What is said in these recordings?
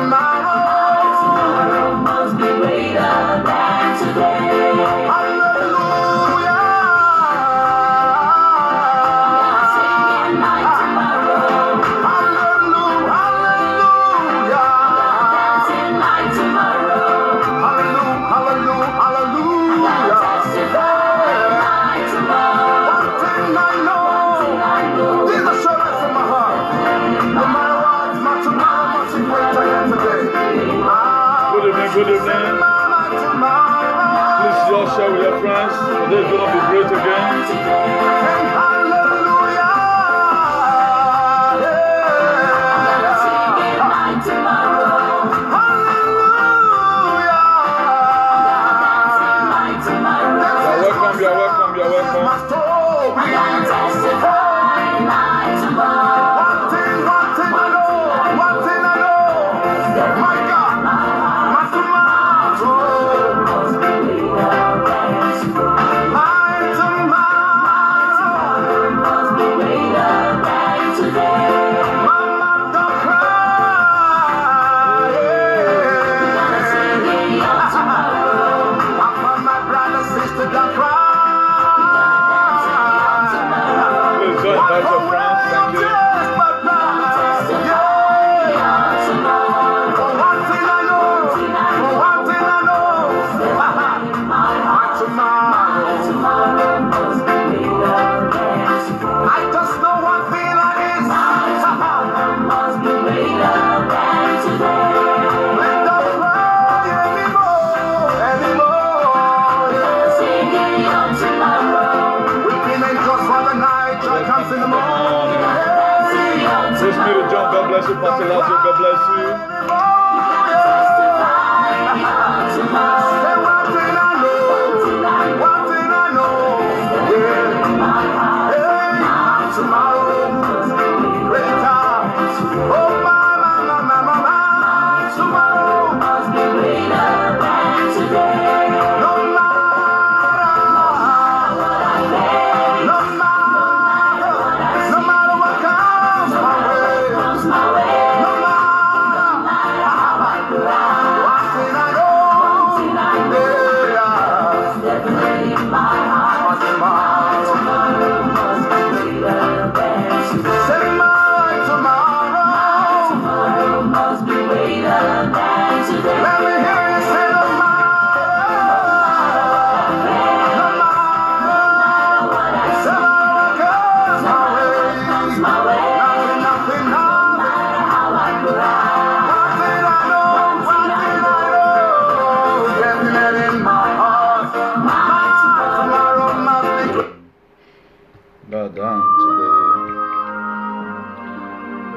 tomorrow must be greater than today. Hallelujah. Singing my tomorrow. Hallelujah. Hallelujah. Dancing my tomorrow. Hallelujah. Hallelujah. Hallelujah. Testify my tomorrow. One thing I know. Jesus showed us in my heart. No matter what, my tomorrow must be greater than today. Good evening, good evening. Please just share with your friends. Today is going to be great again. And hallelujah. Singing my tomorrow. Hallelujah. Dancing my tomorrow. You are welcome, you are welcome, you are welcome. I'm gonna testify my tomorrow. One thing I know, my God, my tomorrow must be greater than today. My tomorrow must be greater than today. Mama, don't cry. Gonna sing in your tomorrow. Papa, my brother, sister, don't cry. Please join that your friends. Thank you. Praise be to John. God bless you. Pastor Lazio. God bless you.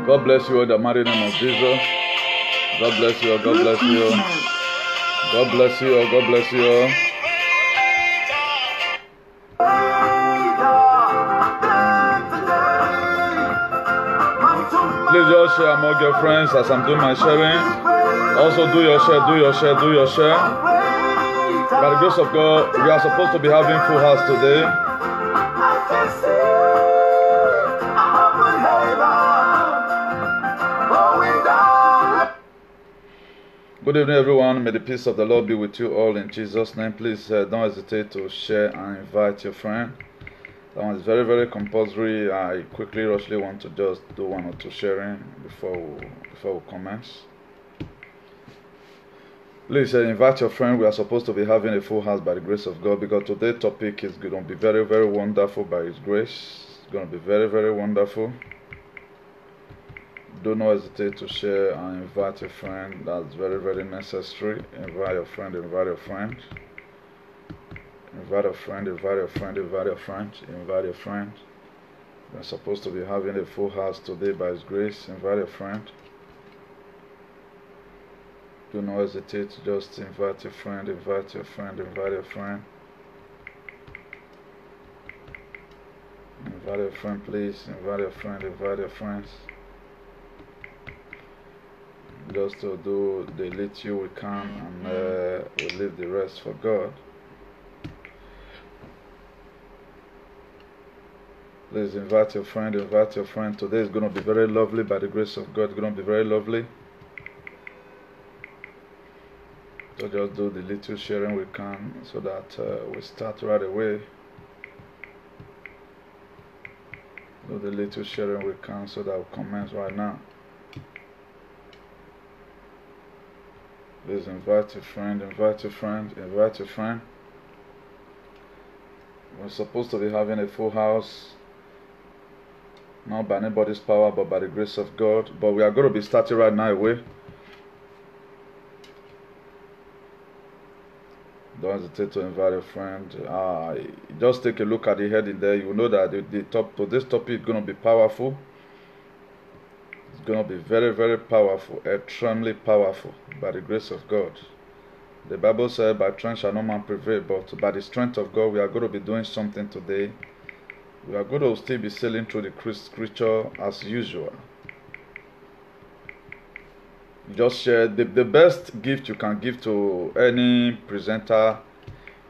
God bless you in the mighty name of Jesus. God bless you. God bless you. God bless you. God bless you. Please just share among your friends as I'm doing my sharing. Also do your share, do your share, do your share. By the grace of God, we are supposed to be having full house today. Good evening, everyone. May the peace of the Lord be with you all in Jesus' name. Please don't hesitate to share and invite your friend. That one is very, very compulsory. I quickly, rushly want to just do one or two sharing before we commence. Please invite your friend. We are supposed to be having a full house by the grace of God, because today's topic is going to be very, very wonderful by His grace. It's going to be very, very wonderful. Do not hesitate to share and invite a friend. That's very, very necessary. Invite your friend, invite your friend. Invite a friend, invite your friend, invite your friend, invite your friend. We're supposed to be having a full house today by His grace. Invite a friend. Do not hesitate to just invite your friend, invite your friend, invite your friend. Invite your friend, please. Invite your friend, invite your friends. Just to do the little we can, and we'll leave the rest for God. Please invite your friend, invite your friend. Today is going to be very lovely by the grace of God. It's going to be very lovely. So just do the little sharing we can so that we start right away. Do the little sharing we can so that we commence right now. Please invite your friend, invite your friend, invite your friend. We're supposed to be having a full house, not by anybody's power but by the grace of God. But we are going to be starting right now away. Don't hesitate to invite a friend. Just take a look at the heading there. You will know that today's topic is going to be powerful. It's going to be very, very powerful, extremely powerful by the grace of God. The Bible said, by strength shall no man prevail, but by the strength of God, we are going to be doing something today. We are going to still be sailing through the scripture as usual. Just share. The best gift you can give to any presenter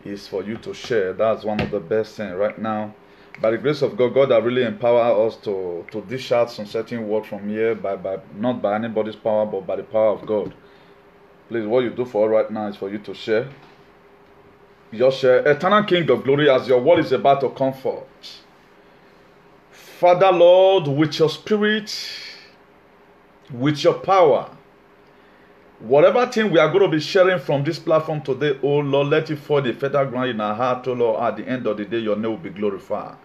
is for you to share. That's one of the best things right now. By the grace of God, God has really empowered us to dish out some certain word from here, not by anybody's power, but by the power of God. Please, what you do for us right now is for you to share. Just share. Eternal King of Glory, as your word is about to come forth. Father, Lord, with your spirit, with your power, whatever thing we are going to be sharing from this platform today, oh Lord, let it fall the fertile ground in our heart, oh Lord. At the end of the day, your name will be glorified.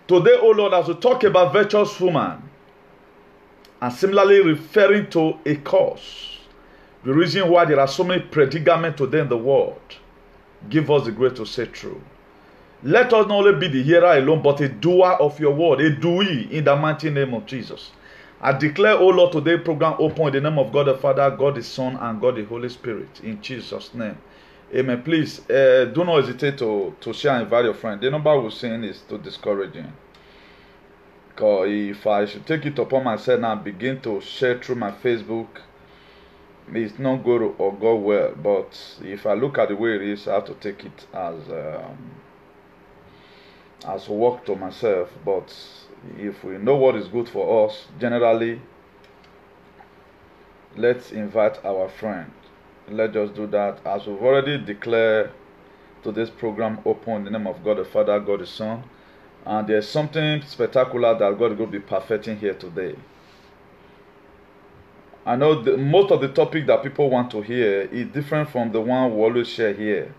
Today, oh Lord, as we talk about virtuous woman, and similarly referring to a cause, the reason why there are so many predicaments today in the world, give us the grace to say true. Let us not only be the hearer alone, but a doer of your word, a doer in the mighty name of Jesus. I declare, O Lord, today program open in the name of God the Father, God the Son, and God the Holy Spirit. In Jesus' name. Amen. Please, do not hesitate to share and invite your friend. The number we're saying is to discouraging. Because if I should take it upon myself now and begin to share through my Facebook, it's not good or go well. But if I look at the way it is, I have to take it as work to myself. But if we know what is good for us, generally, let's invite our friend. Let's just do that. As we've already declared today's program open in the name of God the Father, God the Son. And there's something spectacular that God will be perfecting here today. I know most of the topic that people want to hear is different from the one we always share here.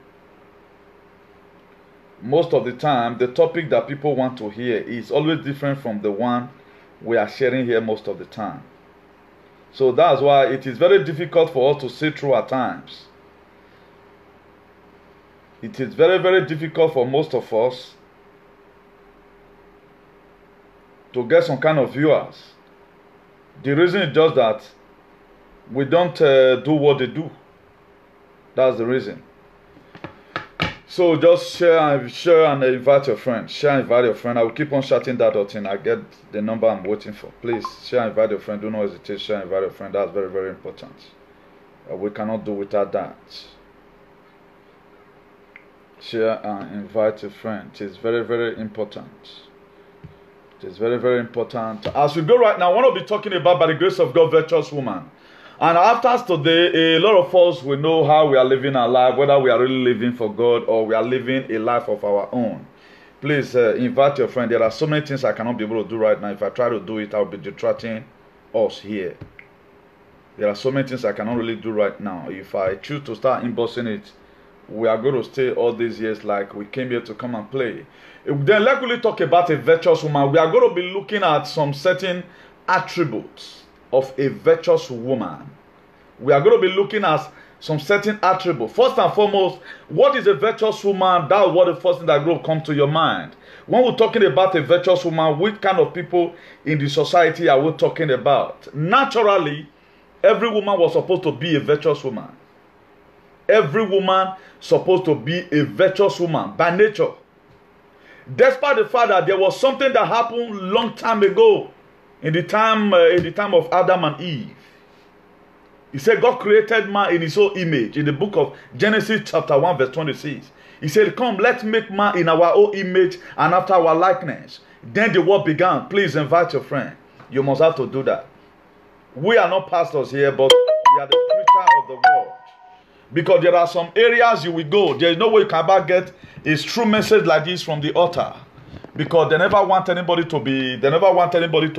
Most of the time, the topic that people want to hear is always different from the one we are sharing here most of the time. So that's why it is very difficult for us to see through at times. It is very, very difficult for most of us to get some kind of viewers. The reason is just that we don't do what they do. That's the reason. So just share and invite your friend. Share and invite your friend. I will keep on shouting that out and I get the number I'm waiting for. Please share and invite your friend. Do not hesitate. Share and invite your friend. That's very, very important. We cannot do without that. Share and invite a friend. It is very, very important. It is very, very important. As we go right now, I want to be talking about, by the grace of God, virtuous woman. And after today, a lot of us will know how we are living our life, whether we are really living for God or we are living a life of our own. Please invite your friend. There are so many things I cannot be able to do right now. If I try to do it, I'll be distracting us here. There are so many things I cannot really do right now. If I choose to start inboxing it, we are going to stay all these years like we came here to come and play. Then let's really talk about a virtuous woman. We are going to be looking at some certain attributes of a virtuous woman. We are going to be looking at some certain attributes. First and foremost, what is a virtuous woman? That's what the first thing that will come to your mind. When we're talking about a virtuous woman, which kind of people in the society are we talking about? Naturally, every woman was supposed to be a virtuous woman. Every woman supposed to be a virtuous woman by nature. Despite the fact that there was something that happened long time ago, in the time of Adam and Eve. He said God created man in his own image. In the book of Genesis chapter 1 verse 26. He said, come, let's make man in our own image and after our likeness. Then the work began. Please invite your friend. You must have to do that. We are not pastors here, but we are the preacher of the word. Because there are some areas you will go. There is no way you can ever get a true message like this from the altar. Because they never want anybody to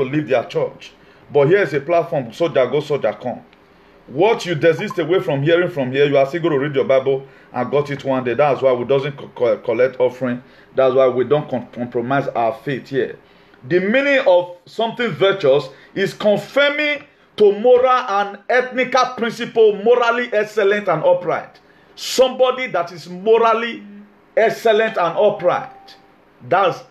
leave their church. But here is a platform, soldier go, soldier come. What you desist away from hearing from here, you are still going to read your Bible and got it one day. That's why we doesn't collect offering. That's why we don't compromise our faith here. The meaning of something virtuous is confirming to moral and ethnical principle, morally excellent and upright. Somebody that is morally excellent and upright. That's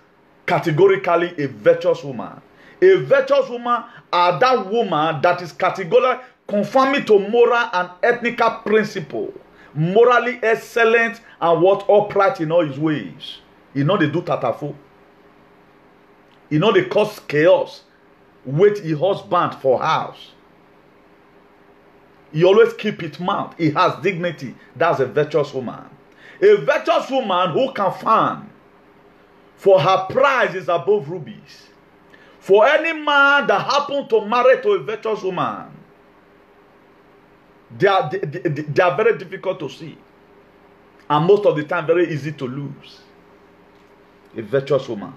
categorically a virtuous woman. A virtuous woman are that woman that is categorically conforming to moral and ethnical principle, morally excellent and what upright in all his ways. You know they do tatafo. You know they cause chaos with his husband for house. He always keep his mouth. He has dignity. That's a virtuous woman. A virtuous woman who can farm, for her price is above rubies. For any man that happen to marry to a virtuous woman, they are very difficult to see. And most of the time, very easy to lose. A virtuous woman.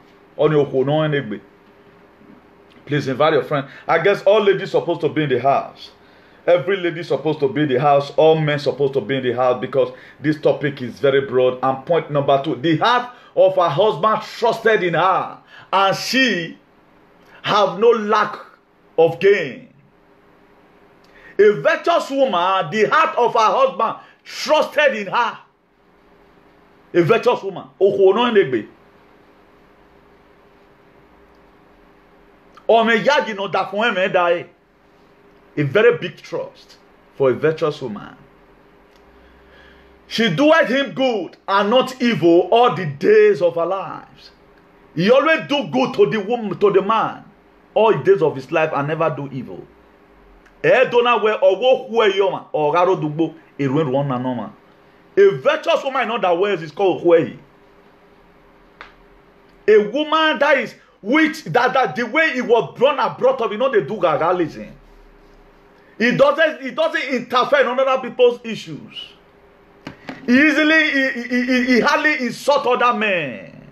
Please invite your friend. I guess all ladies supposed to be in the house. Every lady supposed to be in the house. All men supposed to be in the house because this topic is very broad. And point number 2, the heart of her husband trusted in her, and she have no lack of gain. A virtuous woman, the heart of her husband trusted in her. A virtuous woman. A very big trust for a virtuous woman. She doeth him good and not evil all the days of her lives. He always do good to the woman, to the man, all the days of his life, and never do evil. A virtuous woman in other words is called Huey. A woman that is which that the way he was brought up, you know they do gagalism. He doesn't interfere in other people's issues. He hardly insult other men.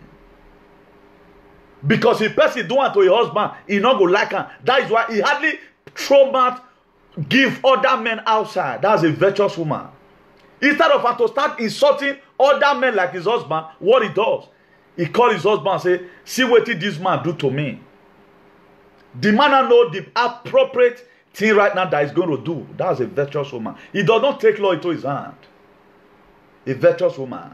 Because if person do it to a husband, he not go like him. That is why he hardly throw out, give other men outside. That's a virtuous woman. Instead of her to start insulting other men like his husband, what he does, he call his husband and say, see what this man do to me. The man know the appropriate thing right now that he's going to do. That's a virtuous woman. He does not take law into his hand. A virtuous woman.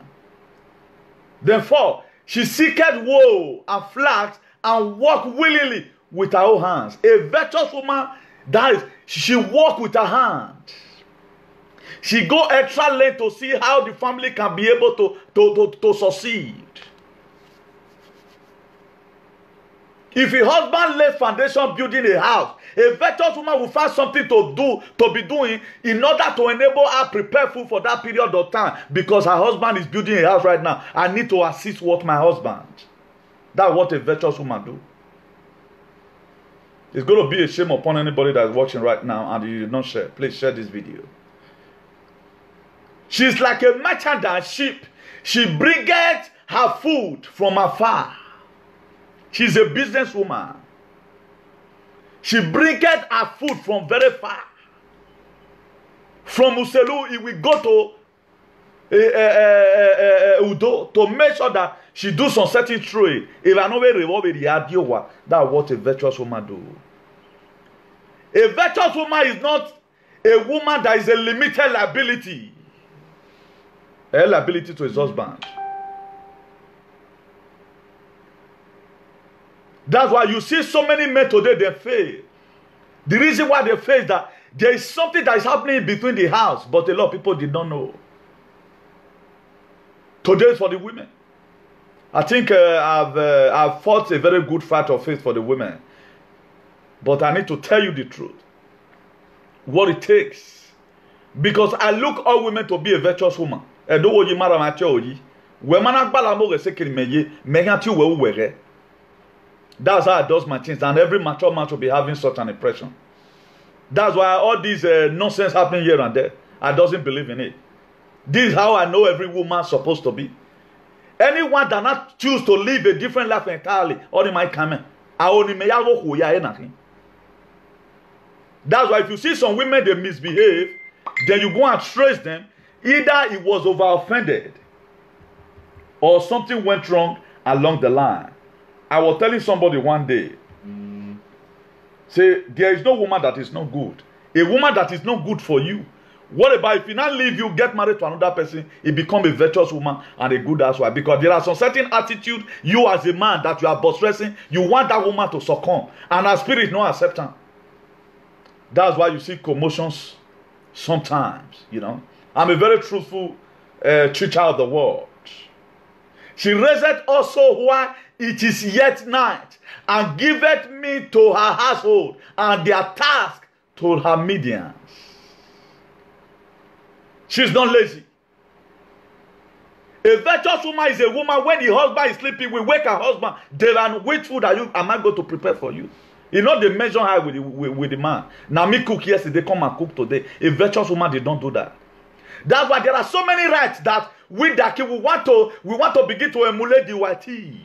Therefore, she seeketh wool and flax and walk willingly with her own hands. A virtuous woman, that is, she walk with her hand. She go extra length to see how the family can be able to succeed. If a husband lays foundation building a house, a virtuous woman will find something to be doing in order to enable her prepare food for that period of time. Because her husband is building a house right now. I need to assist what my husband. That's what a virtuous woman do. It's going to be a shame upon anybody that is watching right now and you did not share. Please share this video. She's like a merchandise ship. She bringeth her food from afar. She's a businesswoman. She bringeth her food from very far. From Uselu, he will go to Udo to make sure that she do some certain trade. If I know where that's what a virtuous woman do. A virtuous woman is not a woman that is a limited liability. A liability to his husband. That's why you see so many men today, they fail. The reason why they fail is that there is something that is happening between the house, but a lot of people did not know. Today is for the women. I think I've fought a very good fight of faith for the women. But I need to tell you the truth. What it takes. Because I look all women to be a virtuous woman. That's how I does my things. And every mature man should be having such an impression. That's why all these nonsense happening here and there. I doesn't believe in it. This is how I know every woman is supposed to be. Anyone that not choose to live a different life entirely, only might come in. That's why if you see some women they misbehave, then you go and trace them. Either it was over offended or something went wrong along the line. I was telling somebody one day, say there is no woman that is not good. A woman that is not good for you. What about if you not leave, you get married to another person, it become a virtuous woman and a good housewife? Because there are some certain attitude you as a man that you are buttressing, you want that woman to succumb, and her spirit no acceptance. That's why you see commotions sometimes, you know. I'm a very truthful teacher of the word. She raiseth also while it is yet night, and giveth me to her household, and their task to her medians. She's not lazy. A virtuous woman is a woman when the husband is sleeping, we wake her husband. They are which food am I going to prepare for you? You know they measure her with the man. Now me cook yesterday, come and cook today. A virtuous woman, they don't do that. That's why there are so many rights that we want to begin to emulate the whiteys.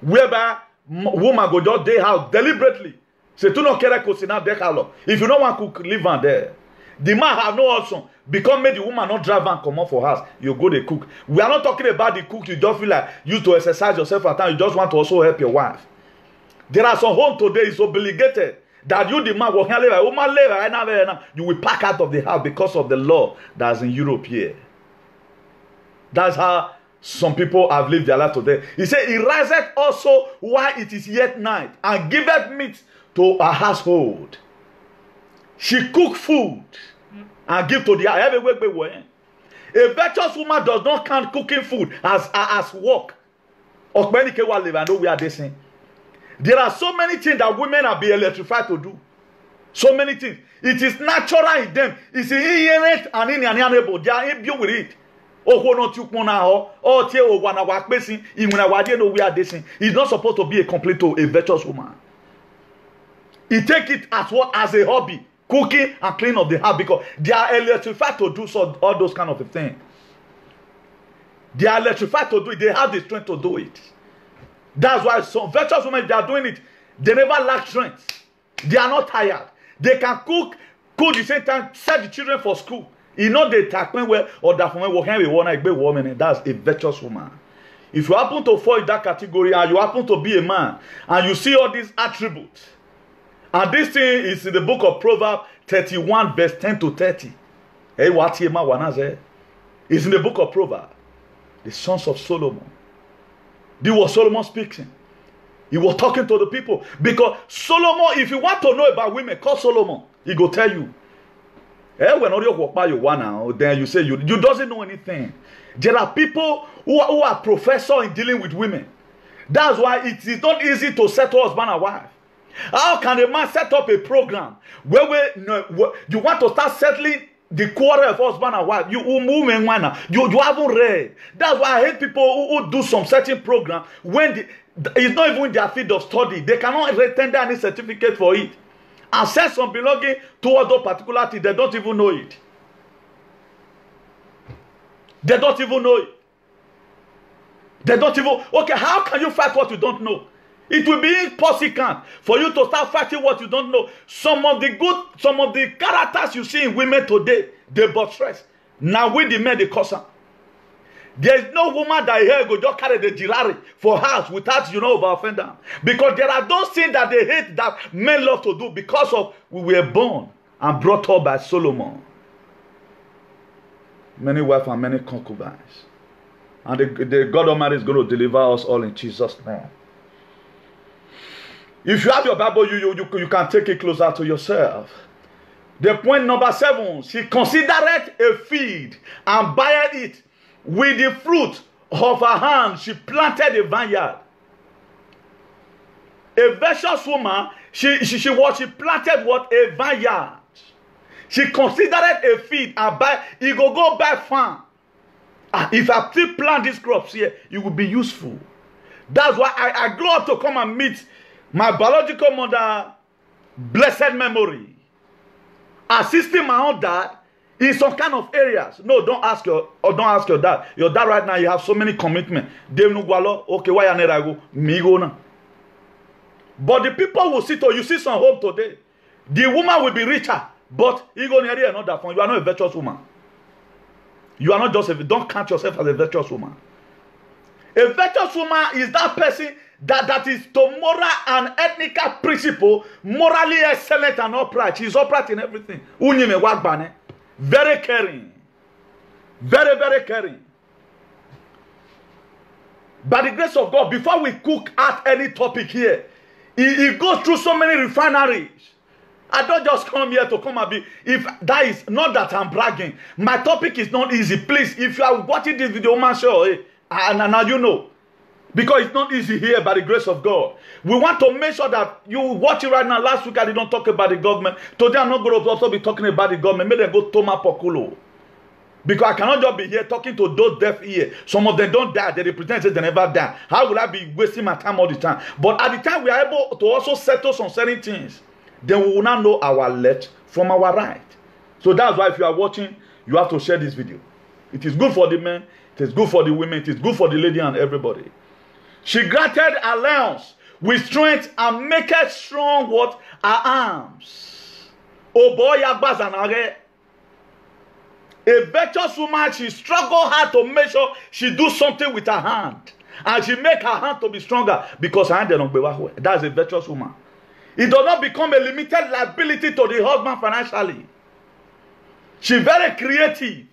Whereby woman go just day house deliberately. Say to no kere kosina dekalo. If you don't want to cook, leave her there. The man have no option. Because make the woman not drive and come up for house, you go to cook. We are not talking about the cook. You don't feel like you to exercise yourself at time. You just want to also help your wife. There are some home today is obligated that you the man will you will pack out of the house because of the law that's in Europe here. That's how some people have lived their life today. He said, he riseth also while it is yet night, and giveth meat to her household. She cook food and give to the a virtuous woman does not count cooking food as work. There are so many things that women are being electrified to do. So many things. It is natural in them. It's inherent and inalienable. They are imbued with it. It's not supposed to be a complete a virtuous woman. He take it as what? As a hobby. Cooking and cleaning of the house, because they are electrified to do all those kind of things. They are electrified to do it. They have the strength to do it. That's why some virtuous women, they are doing it. They never lack strength. They are not tired. They can cook the same time, send the children for school. You know they take well or that woman will have a woman, and that's a virtuous woman. If you happen to fall in that category and you happen to be a man and you see all these attributes, and this thing is in the book of Proverbs 31 verse 10 to 30. It's in the book of Proverbs. The sons of Solomon. This was Solomon speaking. He was talking to the people. Because Solomon, if you want to know about women, call Solomon. He will tell you. When you walk by your one now, then you say you doesn't know anything. There are people who are professors in dealing with women. That's why it is not easy to settle husband and wife. How can a man set up a program where you want to start settling the quarrel of husband and wife? You haven't read. That's why I hate people who do some certain program when it's not even their field of study. They cannot tender any certificate for it. And set some belonging towards those particular things. They don't even know it. They don't even know it. They don't even. Okay, how can you fight what you don't know? It will be impossible for you to start fighting what you don't know. Some of the characters you see in women today, they buttress. Now with the men, they cause them. There is no woman that here go just carry the girari for house without over offender. Because there are those things that they hate that men love to do because of we were born and brought up by Solomon. Many wives and many concubines. And the God Almighty is going to deliver us all in Jesus' name. If you have your Bible, you can take it closer to yourself. The point number 7, she considered a field and buyeth it. With the fruit of her hand, she planted a vineyard. A virtuous woman, she planted what? A vineyard. She considered a field and he go buy farm. If I still plant these crops here, it will be useful. That's why I grew up to come and meet my biological mother, blessed memory, assisting my own dad In some kind of areas. No, don't ask your dad. Your dad right now, you have so many commitments. Okay, why I go? Me go now. But the people will sit, or you see some home today. The woman will be richer, but you go near another phone. You are not a virtuous woman. You are not just don't count yourself as a virtuous woman. A virtuous woman is that person that is to moral and ethical principle, morally excellent and upright. She's upright in everything. Very caring. Very, very caring. By the grace of God, before we cook at any topic here, it goes through so many refineries. I don't just come here to come and be. If that is not that I'm bragging, my topic is not easy. Please, if you are watching this video, man, sure, and now you know. Because it's not easy here by the grace of God. We want to make sure that you watch it right now. Last week I did not talk about the government. Today I'm not going to also be talking about the government. Maybe they go Toma Pokulo. Because I cannot just be here talking to those deaf ears. Some of them don't die. They represent they never die. How will I be wasting my time all the time? But at the time we are able to also settle some certain things, then we will not know our left from our right. So that's why if you are watching, you have to share this video. It is good for the men. It is good for the women. It is good for the lady and everybody. She granted alliance with strength and make it strong what her arms. Oh boy, a virtuous woman, she struggle hard to make sure she do something with her hand. And she make her hand to be stronger because her hand don't be well. That's a virtuous woman. It does not become a limited liability to the husband financially. She very creative.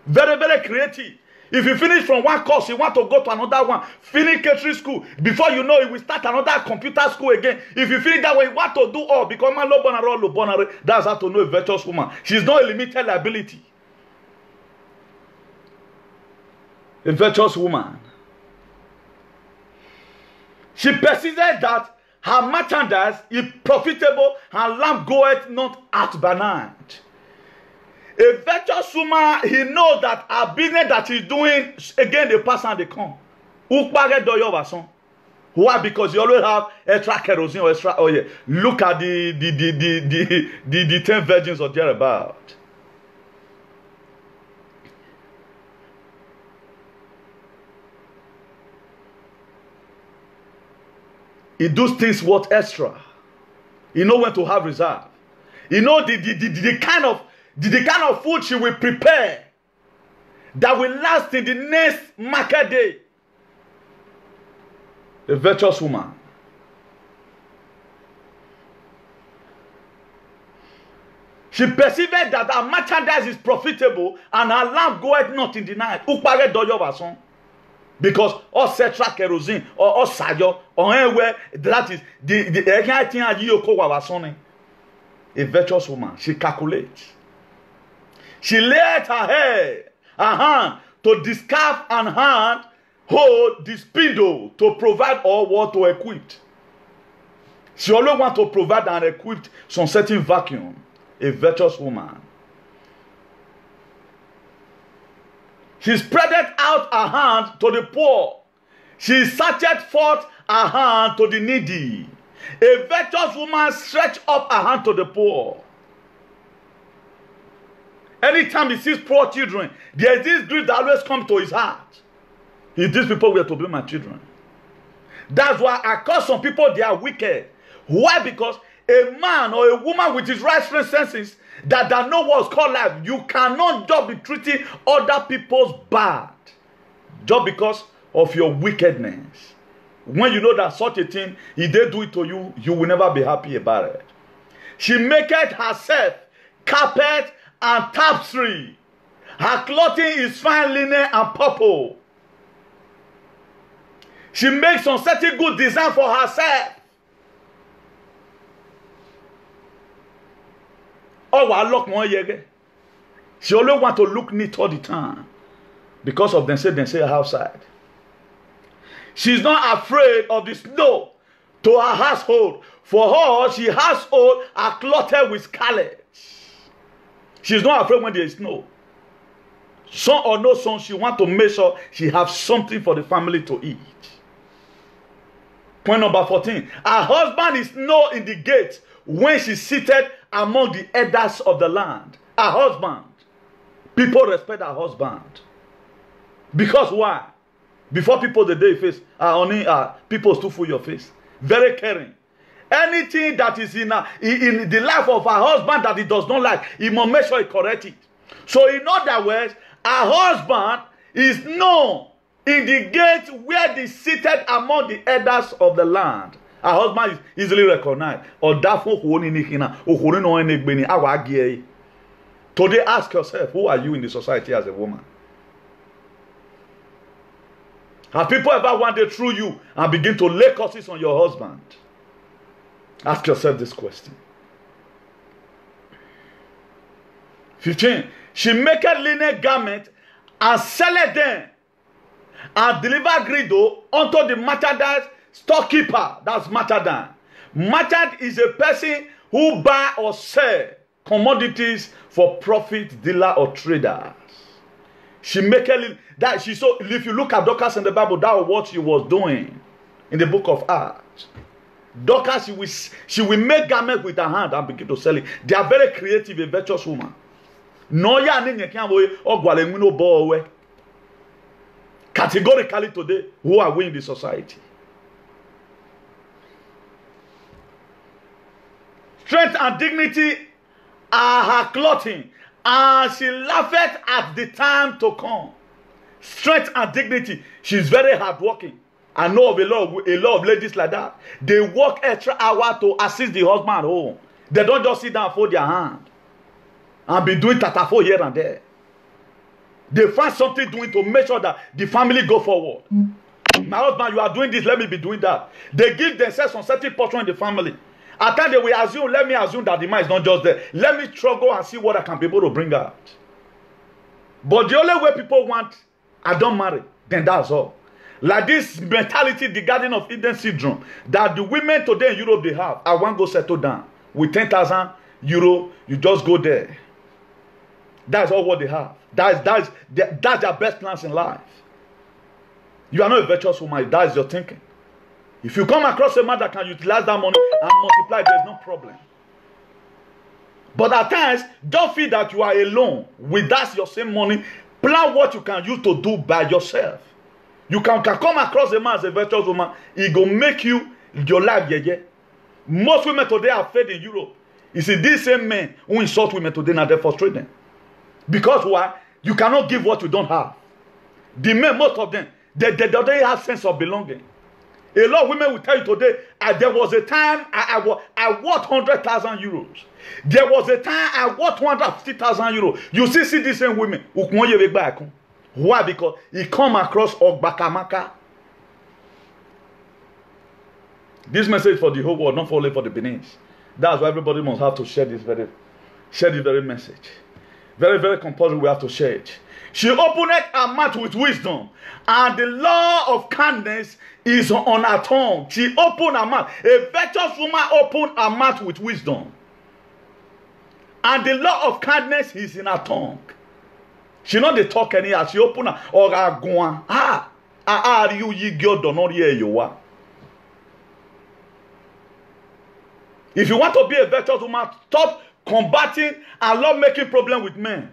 Very, very creative. If you finish from one course, you want to go to another one. Finish catering school. Before you know it, will start another computer school again. If you finish that way, you want to do all. Because man, that's how to know a virtuous woman. She's not a limited liability. A virtuous woman. She persisted that her merchandise is profitable and lamp goeth not out by night. A virtuous woman, he knows that her business that he's doing, again, the person they come. Why? Because you always have extra kerosene or extra oil. Look at the 10 virgins or thereabout. He does things worth extra. He know when to have reserve. He know the kind of food she will prepare that will last in the next market day. A virtuous woman. She perceived that her merchandise is profitable and her lamp goeth not in the night. Because all cetra kerosene or sajo or anywhere that is a virtuous woman. She calculates. She laid her hand to the scarf and hand hold the spindle to provide or what to equip. She always want to provide and equip some certain vacuum. A virtuous woman. She spreaded out her hand to the poor. She searched forth her hand to the needy. A virtuous woman stretched up her hand to the poor. Anytime he sees poor children, there is this grief that always comes to his heart. If these people were to be my children. That's why I call some people they are wicked. Why? Because a man or a woman with his right senses that know what's called life, you cannot just be treating other people's bad just because of your wickedness. When you know that such a thing, if they do it to you, you will never be happy about it. She maketh herself carpet and tapestry. Her clothing is fine linen and purple. She makes some certain good design for herself. Oh, I look more yege. She always want to look neat all the time. Because of them say outside. She's not afraid of the snow to her household. For her, she household are clothed with scarlet. She's not afraid when there is snow. Son or no son, she wants to make sure she has something for the family to eat. Point number 14. Her husband is not in the gate when she's seated among the elders of the land. her husband. People respect her husband. Because why? Before people the day face, people still full your face. Very caring. Anything that is in the life of her husband that he does not like, he must make sure he correct it. So in other words, her husband is known in the gate where they seated among the elders of the land. Her husband is easily recognized. Today ask yourself, who are you in the society as a woman? Have people ever wandered through you and begin to lay curses on your husband? Ask yourself this question. 15. She maketh linen garment and selleth them and deliver grido unto the merchandise storekeeper. That's merchant. Merchant is a person who buy or sell commodities for profit, dealer or traders. She make that she so if you look at Dorcas in the Bible, that was what she was doing in the book of Acts. Dorcas, she will make garment with her hand and begin to sell it. They are very creative, a virtuous woman. No ya categorically today, who are we in the society? Strength and dignity are her clothing, and she laugheth at the time to come. Strength and dignity. She's very hardworking. I know of a lot of ladies like that. They work extra hour to assist the husband at home. They don't just sit down and fold their hand and be doing tatafo here and there. They find something doing to make sure that the family go forward. My husband, you are doing this, let me be doing that. They give themselves some certain portion in the family. At times they will assume, let me assume that the man is not just there. Let me struggle and see what I can be able to bring out. But the only way people want, I don't marry, then that's all. Like this mentality, the Garden of Eden syndrome, that the women today in Europe they have. I want to go settle down. With 10,000 euro, you just go there. That's all what they have. That's their best plans in life. You are not a virtuous woman. That is your thinking. If you come across a man that can utilize that money and multiply, there's no problem. But at times, don't feel that you are alone. With that your same money, plan what you can use to do by yourself. You can come across a man as a virtuous woman, it will make you your life. Most women today are fed in Europe. You see, these same men who insult women today, now they're frustrated. Because why? You cannot give what you don't have. The men, most of them, they don't have sense of belonging. A lot of women will tell you today, there was a time I worth 100,000 euros. There was a time I worth 250,000 euros. You see these same women. Why? Because he come across Ogbakamaka. This message for the whole world, not only for the Benin's. That's why everybody must have to share this very message. Very, very compulsory, we have to share it. She opened her mouth with wisdom, and the law of kindness is on her tongue. She opened her mouth. A virtuous woman opened her mouth with wisdom, and the law of kindness is in her tongue. She not dey talk anyhow. She open her oraguan. You ye girl do not hear you are. If you want to be a virtuous woman, stop combating and not making problem with men.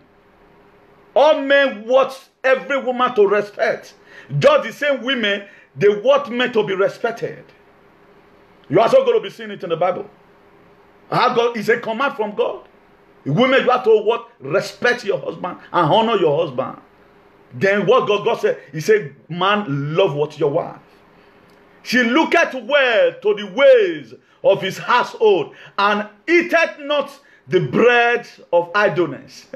All men want every woman to respect. Just the same women, they want men to be respected. You are also going to be seeing it in the Bible. God is a command from God. Women, you have to what? Respect your husband and honor your husband. Then what God said, he said, man, love what your wife. She looketh well to the ways of his household and eateth not the bread of idleness.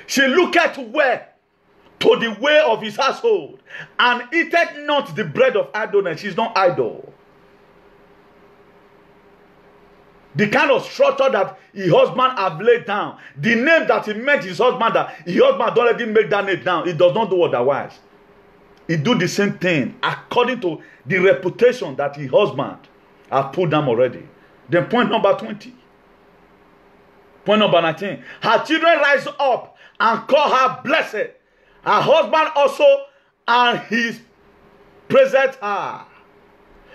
She looketh well to the way of his household and eateth not the bread of idleness. She's not idle. The kind of structure that his husband have laid down, the name that he made his husband, that his husband don't let him make that name down. He does not do otherwise. He do the same thing according to the reputation that his husband have put down already. Then point number 20. Point number 19. Her children rise up and call her blessed. Her husband also, and he present her.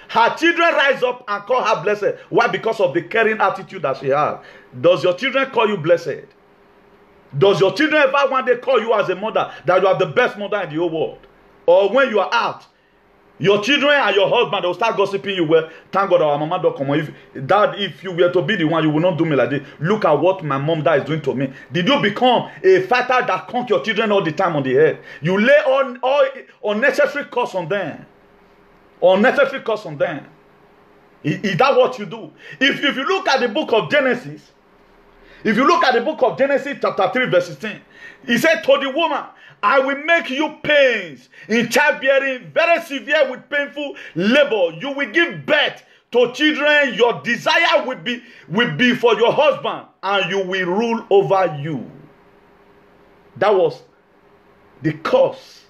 Her children rise up and call her blessed. Why? Because of the caring attitude that she has. Does your children call you blessed? Does your children ever one day call you as a mother that you are the best mother in the whole world? Or when you are out, your children and your husband will start gossiping you. Well, thank God our mama don't come. If you were to be the one, you will not do me like this. Look at what my mom that is doing to me. Did you become a fighter that conk your children all the time on the head? You lay on all unnecessary costs on them. Unnecessary costs on them. Is that what you do? If you look at the book of Genesis, if you look at the book of Genesis chapter 3 verse 16, he said to the woman, I will make you pains in childbearing, very severe with painful labor. You will give birth to children. Your desire will be for your husband, and you will rule over you. That was the curse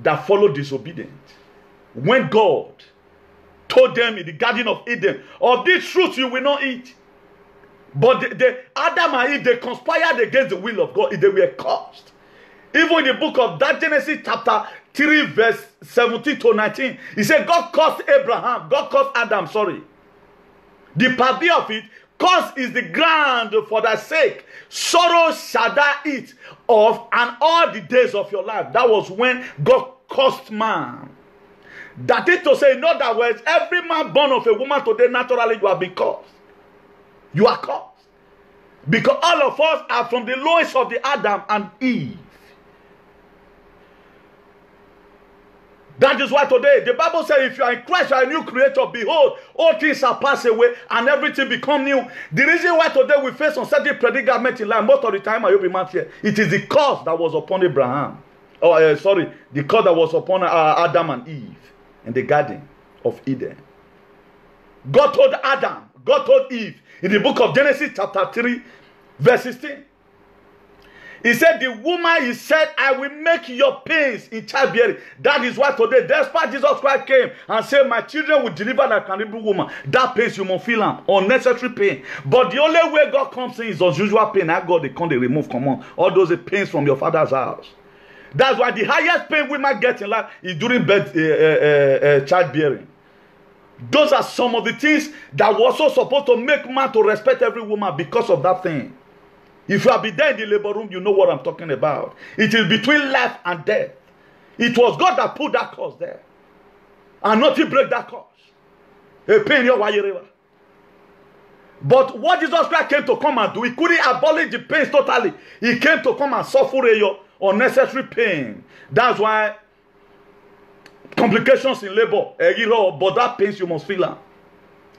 that followed disobedience. When God told them in the Garden of Eden, of this fruit you will not eat. But Adam and Eve, they conspired against the will of God. They were cursed. Even in the book of that Genesis chapter 3 verse 17 to 19, he said God cursed Abraham. God cursed Adam, sorry. The part B of it, curse is the ground for thy sake. Sorrow shall thou eat of and all the days of your life. That was when God cursed man. That is to say, in other words, every man born of a woman today, naturally you have been cursed. You are cursed. Because all of us are from the lowest of the Adam and Eve. That is why today the Bible says if you are in Christ, you are a new creator. Behold, all things are passed away and everything become new. The reason why today we face uncertain predicament in life, most of the time I hope man here, it is the curse that was upon Abraham. The curse that was upon Adam and Eve in the Garden of Eden. God told Adam, God told Eve in the book of Genesis chapter 3 verse 16. He said, the woman, he said, I will make your pains in childbearing. That is why today, despite Jesus Christ came and said, my children will deliver like an Hebrew woman. That pains you must feel unnecessary pain. But the only way God comes in is unusual pain. That God, they can't remove, come on, all those pains from your father's house. That's why the highest pain women get in life is during childbearing. Those are some of the things that were also supposed to make man to respect every woman because of that thing. If you have been there in the labor room, you know what I'm talking about. It is between life and death. It was God that put that curse there. And nothing break that curse. But what Jesus Christ came to come and do, he couldn't abolish the pains totally. He came to come and suffer your unnecessary pain. That's why complications in labor, but that pains you must feel.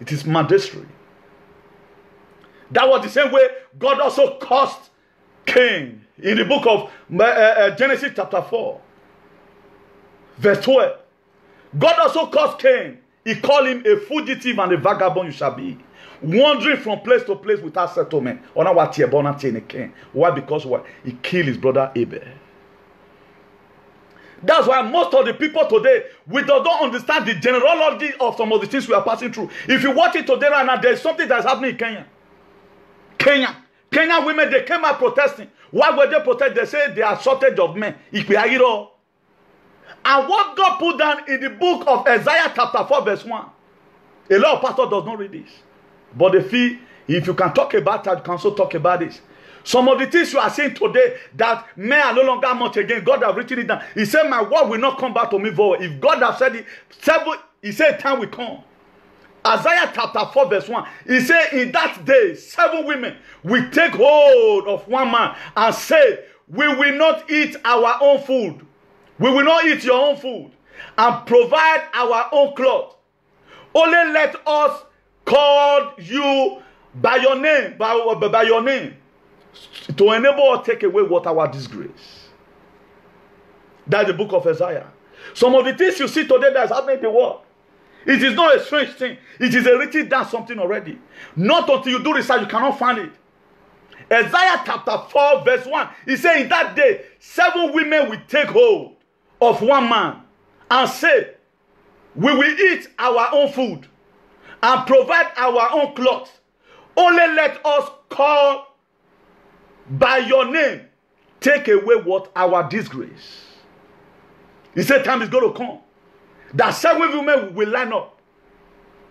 It is mandatory. That was the same way God also cursed Cain in the book of Genesis chapter 4 verse 12. God also cursed Cain. He called him a fugitive and a vagabond you shall be, wandering from place to place without settlement. Why? Because what? He killed his brother Abel. That's why most of the people today, we don't understand the genealogy of some of the things we are passing through. If you watch it today right now, there is something that's happening in Kenya. Kenyan women, they came out protesting. Why were they protesting? They say there are shortage of men. And what God put down in the book of Isaiah chapter 4 verse 1. A lot of pastors does not read this. But they feel if you can talk about that, you can also talk about this. Some of the things you are saying today that men are no longer much again, God has written it down. He said, my word will not come back to me void. If God has said it, he said time will come. Isaiah chapter 4 verse 1. He said, in that day, 7 women will take hold of one man and say, we will not eat our own food. We will not eat your own food and provide our own cloth. Only let us call you by your name, by your name, to enable us to take away what our disgrace. That's the book of Isaiah. Some of the things you see today that's happening in the world, it is not a strange thing. It is a written down something already. Not until you do research, you cannot find it. Isaiah chapter 4 verse 1. He said, in that day, 7 women will take hold of one man and say, we will eat our own food and provide our own clothes. Only let us call by your name, take away what our disgrace. He said time is going to come that 7 women will line up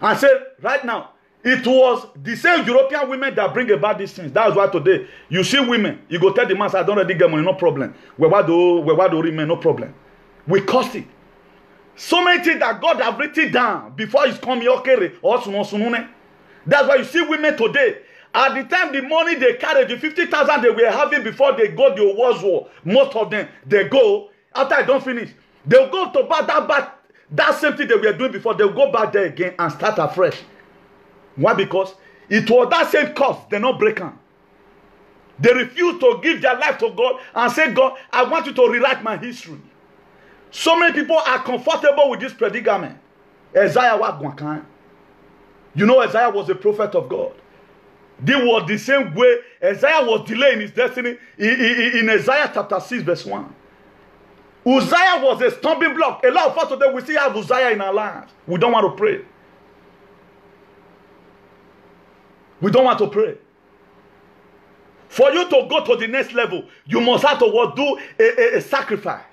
And say, right now, it was the same European women that bring about these things. That's why today, you see women, you go tell the man, I don't already get money, no problem. We want to remain, no problem. We cost it. So many things that God have written down before He's coming, okay, or sunune. That's why you see women today. At the time, the money they carry, the 50,000 they were having before they go the wars war, most of them, they go, after I don't finish, they'll go to that same thing they were doing before, they'll go back there again and start afresh. Why? Because it was that same cost, they're not breaking. They refuse to give their life to God and say, God, I want you to rewrite my history. So many people are comfortable with this predicament. Isaiah was You know, Isaiah was a prophet of God. This was the same way Isaiah was delaying his destiny in Isaiah chapter 6 verse 1. Uzziah was a stumbling block. A lot of us today, we still have Uzziah in our lives. We don't want to pray. We don't want to pray. For you to go to the next level, you must have to do a sacrifice.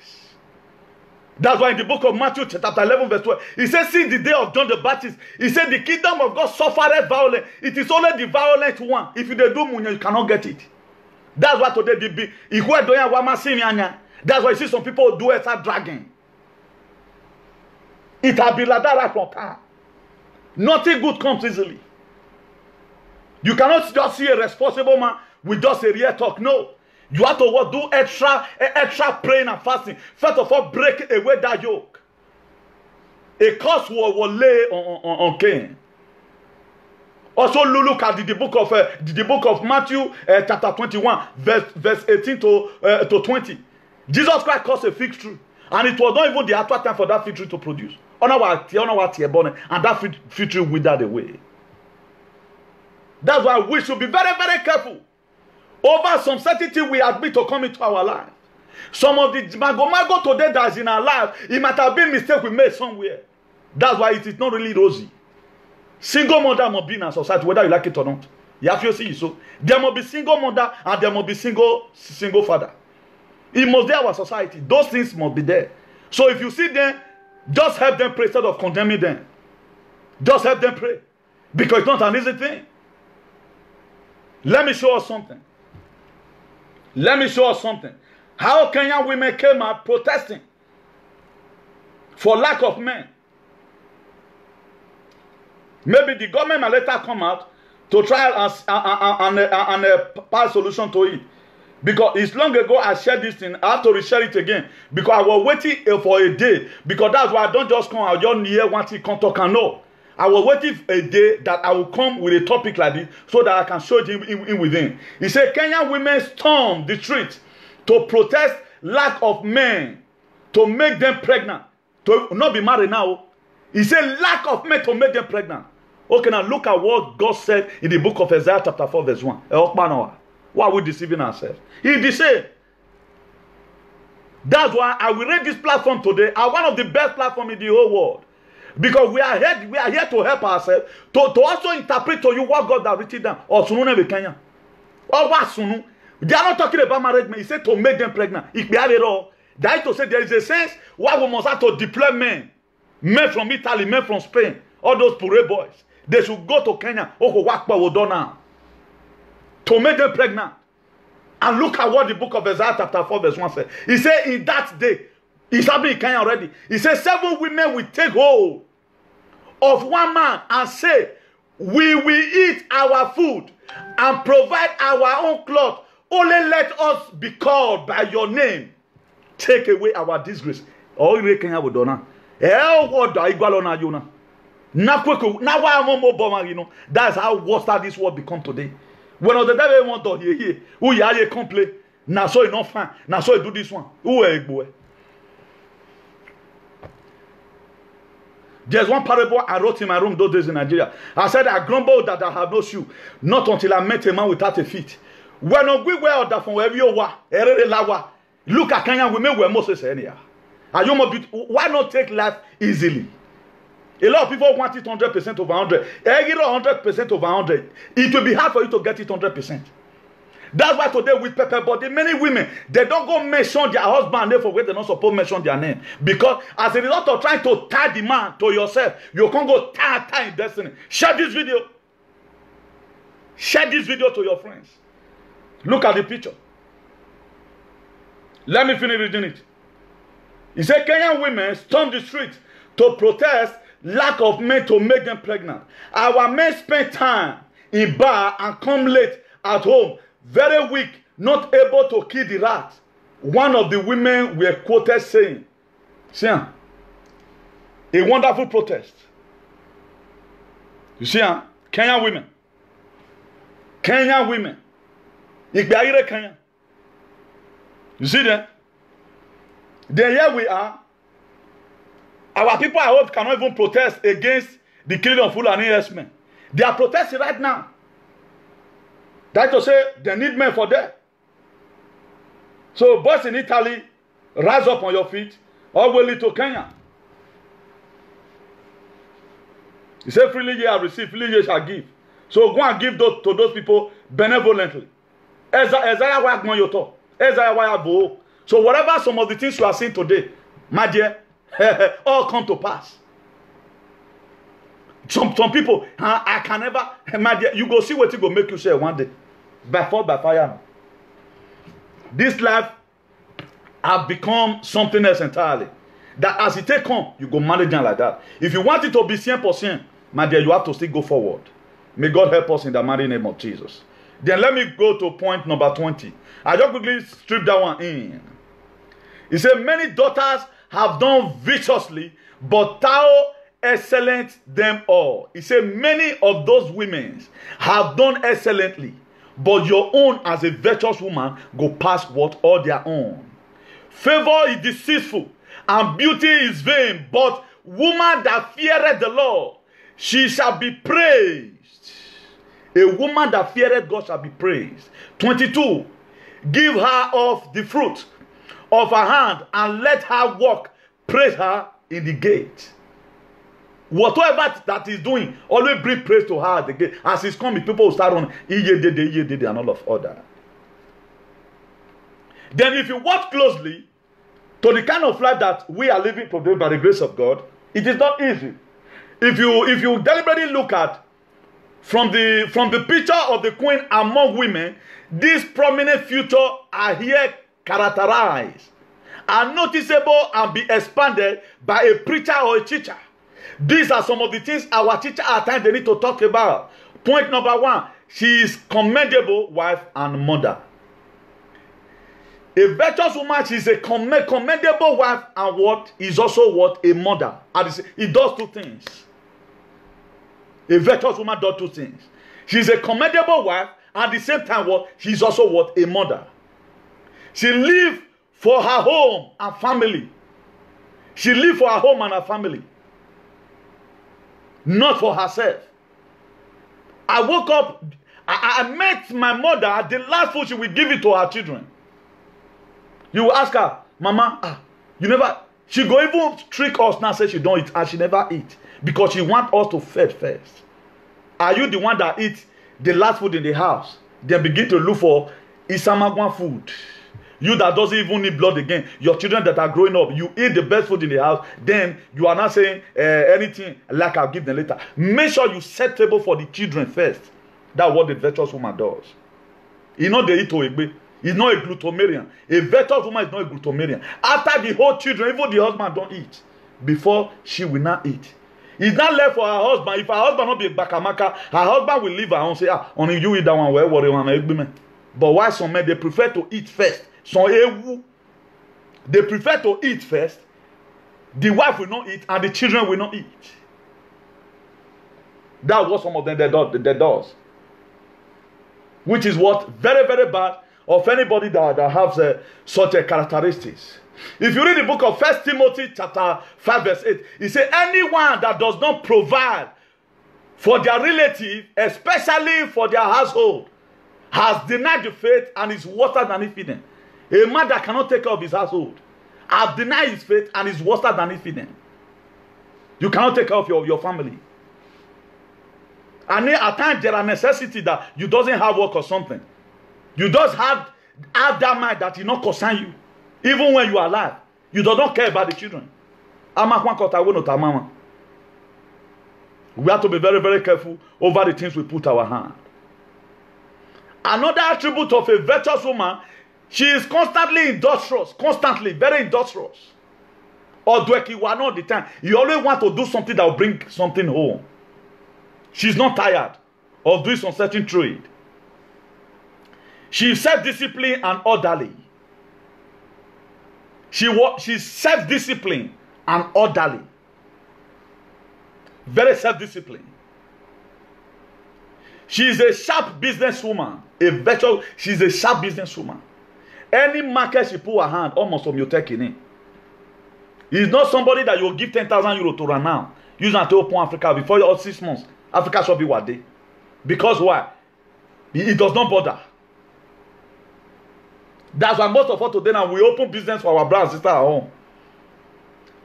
That's why in the book of Matthew chapter 11 verse 12, he says, since the day of John the Baptist, he said the kingdom of God suffered violence. It is only the violent one. If you do munya, you cannot get it. That's why today that's why you see some people do it start dragging. It has been like that right from time. Nothing good comes easily. You cannot just see a responsible man with just a real talk. No. You have to do extra praying and fasting. First of all, break away that yoke. A curse will lay on Cain. Also, look at the book of Matthew, chapter 21, verse 18 to 20. Jesus Christ caused a fig tree, and it was not even the actual time for that fig tree to produce. And that fig tree withered away. That's why we should be very, very careful over some certain things we admit to come into our life. Some of the mago today that is in our life, it might have been mistake we made somewhere. That's why it is not really rosy. Single mother must be in our society, whether you like it or not. You have to see it so. There must be single mother and there must be single father. It must be our society. Those things must be there. So if you see them, just help them pray instead of condemning them. Just help them pray. Because it's not an easy thing. Let me show us something. Let me show us something. How Kenyan women came out protesting for lack of men. Maybe the government might later come out to try and pass solution to it. Because it's long ago I shared this thing. I have to reshare it again. Because I was waiting for a day. Because that's why I don't just come out. Just hear one thing, come talk and know. I was waiting a day that I will come with a topic like this so that I can show it in within. He said Kenyan women stormed the streets to protest lack of men to make them pregnant. To not be married now. He said lack of men to make them pregnant. Okay, now look at what God said in the book of Isaiah chapter 4 verse 1. Why are we deceiving ourselves? He deceived. That's why I will read this platform today as one of the best platforms in the whole world. Because we are here to help ourselves, to also interpret to you what God has written down. Or Sunune be Kenya. Or what Sunu. They are not talking about marriage. He said to make them pregnant. If they have it all. That is to say there is a sense why we must have to deploy men. Men from Italy, men from Spain. All those poor boys. They should go to Kenya. To make them pregnant. And look at what the book of Isaiah chapter 4 verse 1 says. He said in that day, it's happening in Kenya already. He says 7 women will take hold of one man and say, we will eat our food and provide our own cloth. Only let us be called by your name. Take away our disgrace. That's how worse this world become today. When the devil want to hear, who you complain, now so you not fine, now so you do this one. Who are boy? There's one parable I wrote in my room those days in Nigeria. I said, I grumbled that I have no shoe, not until I met a man without a feet. When we wear that from wherever you are, look at Kenyan women where Moses anyhow. Why not take life easily? A lot of people want it 100% over 100. 100% over 100. It will be hard for you to get it 100%. That's why today with Pepper Body, many women, they don't go mention their husband name for where they're not supposed to mention their name. Because as a result of trying to tie the man to yourself, you can't go tie in destiny. Share this video. Share this video to your friends. Look at the picture. Let me finish reading it. He said Kenyan women stormed the streets to protest lack of men to make them pregnant. Our men spend time in bar and come late at home, very weak, not able to kill the rat. One of the women were quoted saying, see, a wonderful protest. You see, Kenyan women. Kenyan women. Igbaire Kenya. You see that? Then here we are. Our people, I hope, cannot even protest against the killing of Fulani herdsmen. They are protesting right now. That's to say, they need men for that. So, boys in Italy, rise up on your feet, or will it to Kenya. He said, freely ye have received, freely ye shall give. So, go and give those, to those people benevolently. Isaiah Wagman Yoto. Isaiah Wagman. So, whatever some of the things you are seeing today, my dear, all come to pass. Some people, I can never, my dear, you go see what it will make you share one day. By force, by fire. This life have become something else entirely. That as it take on, you go manage them like that. If you want it to be 100%, my dear, you have to still go forward. May God help us in the mighty name of Jesus. Then let me go to point number 20. I just quickly strip that one in. He said, many daughters have done viciously, but thou excellent them all. He said, many of those women have done excellently, but your own as a virtuous woman go past what all their own. Favor is deceitful, and beauty is vain, but woman that feareth the Lord, she shall be praised. A woman that feareth God shall be praised. 22. Give her of the fruit of her hand, and let her walk, praise her in the gate. Whatever that is doing, always bring praise to her at the gate. As he's coming, people will start on and all of other. Then if you watch closely to the kind of life that we are living today by the grace of God, it is not easy. If you deliberately look at from the picture of the queen among women, these prominent features are here characterized, are noticeable and be expanded by a preacher or a teacher. These are some of the things our teacher at times they need to talk about. Point number 1, she is commendable wife and mother. A virtuous woman, she is a commendable wife and what is also what? A mother. It does two things. A virtuous woman does two things. She is a commendable wife, and at the same time what? She is also what? A mother. She lives for her home and family. She lives for her home and her family. Not for herself. I woke up, I met my mother, the last food she will give it to her children. You will ask her, Mama, you never, she go even trick us now, say she don't eat, and she never eat. Because she want us to feed first. Are you the one that eat the last food in the house? Then begin to look for Isamagwan food. You that doesn't even need blood again. Your children that are growing up, you eat the best food in the house. Then you are not saying anything like I'll give them later. Make sure you set table for the children first. That's what the virtuous woman does. You know they eat Oegbe. It's not a glutamarian. A virtuous woman is not a glutamarian. After the whole children, even the husband don't eat. Before she will not eat. It's not left for her husband. If her husband not be a bakamaka, her husband will leave her and say, only you eat that one. Where worry one. But why some men they prefer to eat first? They prefer to eat first. The wife will not eat, and the children will not eat. That's what some of them they does. Which is what very, very bad of anybody that has such a characteristics. If you read the book of 1 Timothy chapter 5 verse 8, it says anyone that does not provide for their relative, especially for their household, has denied the faith and is worse than if feeding. A man that cannot take care of his household has denied his faith and is worse than if feeding. You cannot take care of your family. And at times there are necessities that you doesn't have work or something. You just have that mind that it not concern you. Even when you are alive. You do not care about the children. We have to be very, very careful over the things we put our hand. Another attribute of a virtuous woman, she is constantly industrious. Constantly, very industrious. Or do you are not the time. You always want to do something that will bring something home. She's not tired of doing some certain trade. She is self-disciplined and orderly. She's self-disciplined and orderly. Very self-disciplined. She is a sharp businesswoman. She's a sharp businesswoman. Any market she put her hand, almost from your taking in. It's not somebody that you'll give 10,000 euros to run now. Use and to open Africa before your 6 months. Africa shall be what day. Because why? It does not bother. That's why most of us today now we open business for our brothers and sisters at home.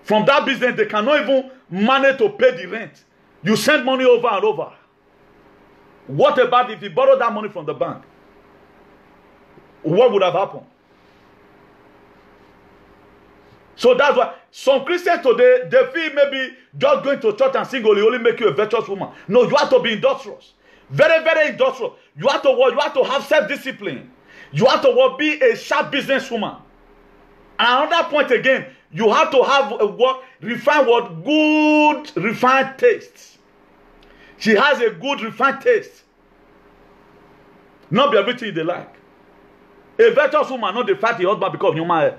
From that business, they cannot even manage to pay the rent. You send money over and over. What about if you borrow that money from the bank? What would have happened? So that's why some Christians today, they feel maybe just going to church and sing only make you a virtuous woman. No, you have to be industrious. Very, very industrious. You have to work, you have to have self-discipline. You have to work, be a sharp businesswoman. And another point again, you have to have a what refined what good refined taste. She has a good refined taste. Not be everything they like. A virtuous woman not the fight the husband because you marry.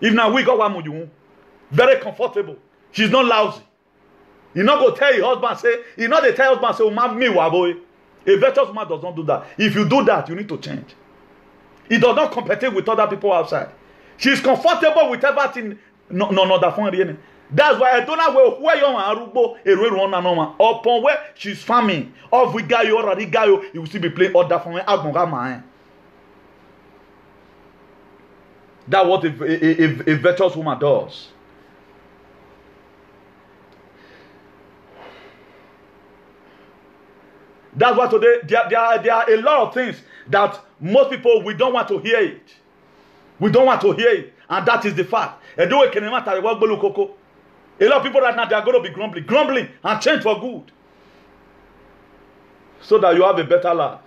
If now we got one you very comfortable. She's not lousy. You not go tell your husband say, you know they tell your husband say, oh, me boy. A virtuous woman does not do that. If you do that, you need to change. It does not compete with other people outside. She's comfortable with everything. No, that phone. That's why I don't know where you are. Upon where she's farming. Or we got you already got you. You will still be playing other phone. That's what a virtuous woman does. That's why today there are a lot of things that most people we don't want to hear it. We don't want to hear it, and that is the fact. A lot of people right now they are going to be grumbling and change for good, so that you have a better life.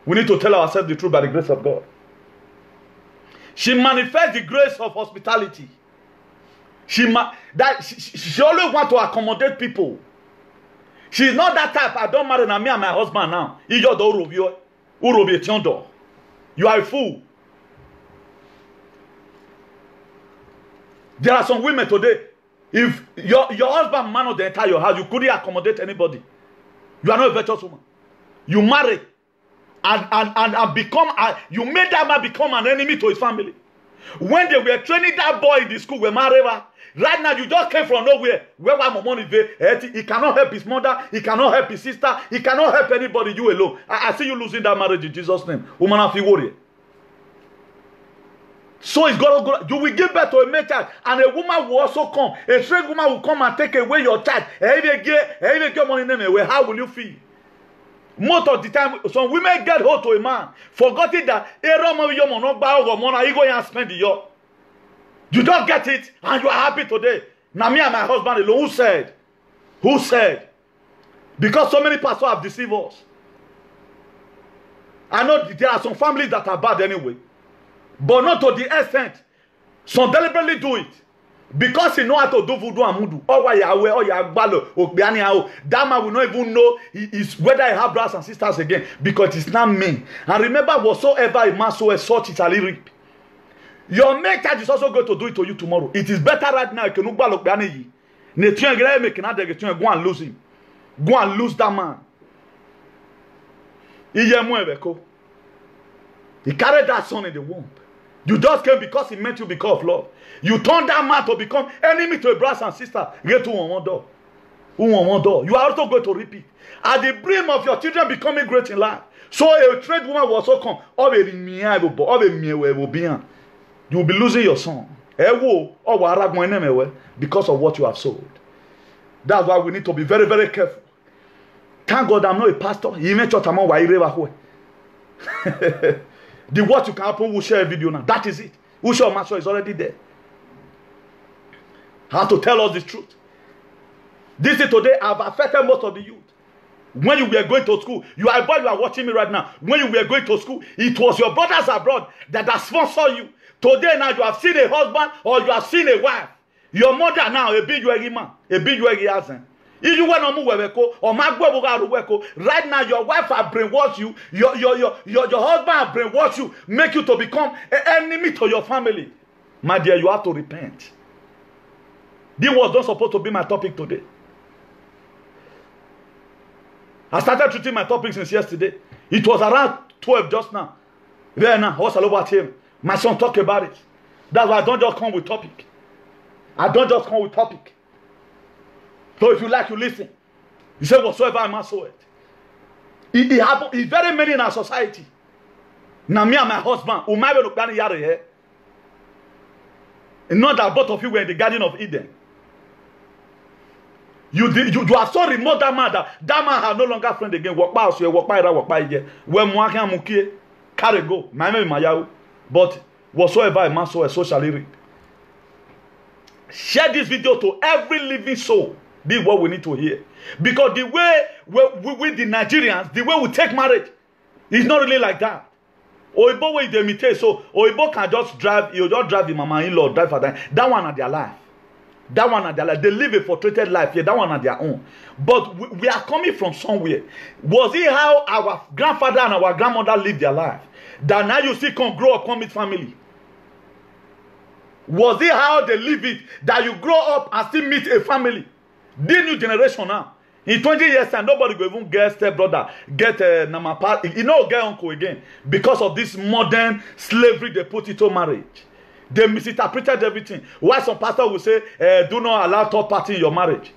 We need to tell ourselves the truth by the grace of God. She manifests the grace of hospitality. She always wants to accommodate people. She's not that type. I don't marry me and my husband now. You are a fool. There are some women today. If your husband managed the entire your house, you couldn't accommodate anybody. You are not a virtuous woman. You marry and become you made that man become an enemy to his family. When they were training that boy in the school, we married her. Right now, you just came from nowhere. Where my money? He cannot help his mother. He cannot help his sister. He cannot help anybody. You alone. I see you losing that marriage in Jesus' name. Woman, I feel worried. So it's got to go. You will give birth to a male child, and a woman will also come. A strange woman will come and take away your child. Get money name away. How will you feel? Most of the time, some women get hold to a man, forgetting that you go and spend the year. You don't get it, and you are happy today. Now me and my husband alone. Who said? Who said? Because so many pastors have deceived us. I know there are some families that are bad anyway, but not to the extent. Some deliberately do it because he know how to do voodoo and mudu. That man will not even know whether he have brothers and sisters again, because it's not me. And remember, whatsoever a man soweth, such shall he reap. Your mate child is also going to do it to you tomorrow. It is better right now. Go and lose him. Go and lose that man. He carried that son in the womb. You just came because he meant you because of love. You turned that man to become enemy to a brother and sister. Get to one door. You are also going to repeat. At the brim of your children becoming great in life. So a trade woman will also come. You will be losing your son because of what you have sold. That's why we need to be very, very careful Thank God I'm not a pastor. He made sure I'm on the what you can happen, we'll share a video now. That is it. We'll share master is already there. How to tell us the truth. This is today have affected most of the youth. When you were going to school, you are watching me right now. When you were going to school, it was your brothers abroad that sponsor you. Today now you have seen a husband or you have seen a wife. Your mother now a big man, a big husband. If you want to move or right now your wife have brainwashed you, your husband have brainwashed you, make you to become an enemy to your family. My dear, you have to repent. This was not supposed to be my topic today. I started treating my topic since yesterday. It was around 12 just now. Then I was all over him. My son talked about it. That's why I don't just come with topic. I don't just come with topic. So if you like, you listen. You say whatsoever I must sow it. It happens. It's very many in our society. Now me and my husband, who might be looking here, and not that both of you were in the Garden of Eden. You are so remote that man has no longer friend again. Walk by us, walk by here. When one can mukie, carry go. My name is Mayahu. But whatsoever a man sow, so shall he reap. Share this video to every living soul. This is what we need to hear. Because the way with the Nigerians, the way we take marriage, is not really like that. Oibo way they imitate, so Oibo can just drive, you just drive the mama-in-law, drive for them. That one are their life. That one are their life. They live a frustrated life. Yeah, that one are their own. But we are coming from somewhere. Was it how our grandfather and our grandmother lived their life? That now you see come grow up, come with family. Was it how they live it? That you grow up and still meet a family? This new generation now. In 20 years time, nobody will even get stepbrother, get namapa, get uncle again. Because of this modern slavery they put into marriage. They misinterpreted everything. Why some pastor will say, do not allow third party in your marriage.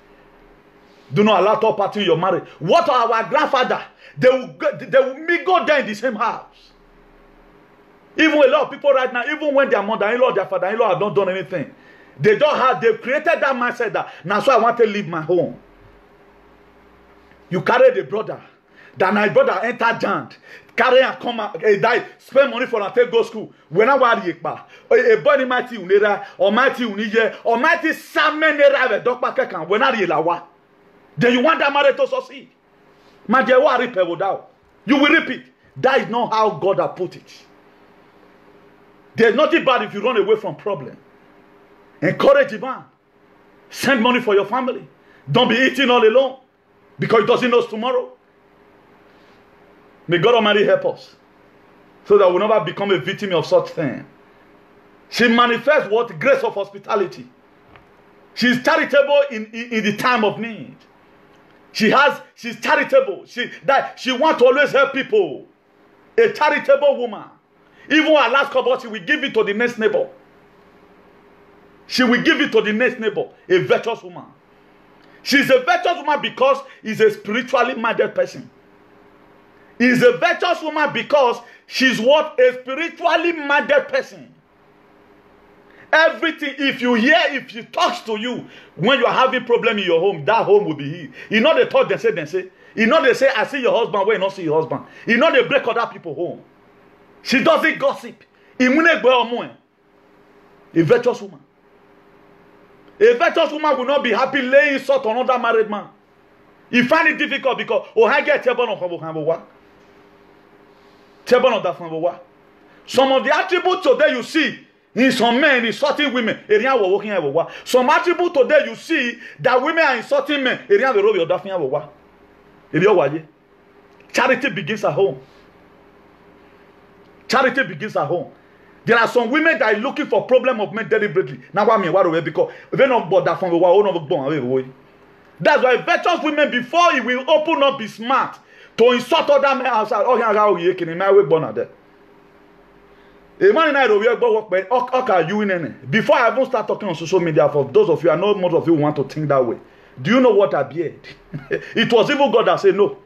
Do not allow third party in your marriage. What are our grandfather? They will go there in the same house. Even a lot of people right now, even when their mother-in-law, their father-in-law have not done anything, they've created that mindset that, now so I want to leave my home. You carry the brother, that my brother enter jant, carry and come out, die, spend money for and take go school. When I want a body mighty unera, or mighty uniye, or mighty samenera, the dog can when I lawa. Then you want that marriage to succeed. My dear, what reap without? You will repeat. That is not how God has put it. There's nothing bad if you run away from problem. Encourage the man. Send money for your family. Don't be eating all alone. Because he doesn't know tomorrow. May God Almighty help us. So that we'll never become a victim of such thing. She manifests what? Grace of hospitality. She's charitable in the time of need. She's charitable. She wants to always help people. A charitable woman. Even her last couple, she will give it to the next neighbor. She will give it to the next neighbor. A virtuous woman. She's a virtuous woman because she's a spiritually minded person. She's a virtuous woman because she's what? A spiritually minded person. Everything, if she talks to you when you are having problem in your home, that home will be healed. You know they talk, they say. You know they say, I see your husband when you not see your husband. You know they break other people home. She doesn't gossip. A virtuous woman. A virtuous woman will not be happy laying salt on another married man. He find it difficult because I get some of the attributes today you see in some men insulting women. Some attributes today you see that women are insulting men. Charity begins at home. Charity begins at home. There are some women that are looking for problem of men deliberately. Now why me because they not bother from the world. That's why virtuous women before it will open up be smart to insult other men outside. Oh, you can my way born there. A man in Nairobi work before I even start talking on social media, for those of you, I know most of you want to think that way. Do you know what I beard? It was even God that said no.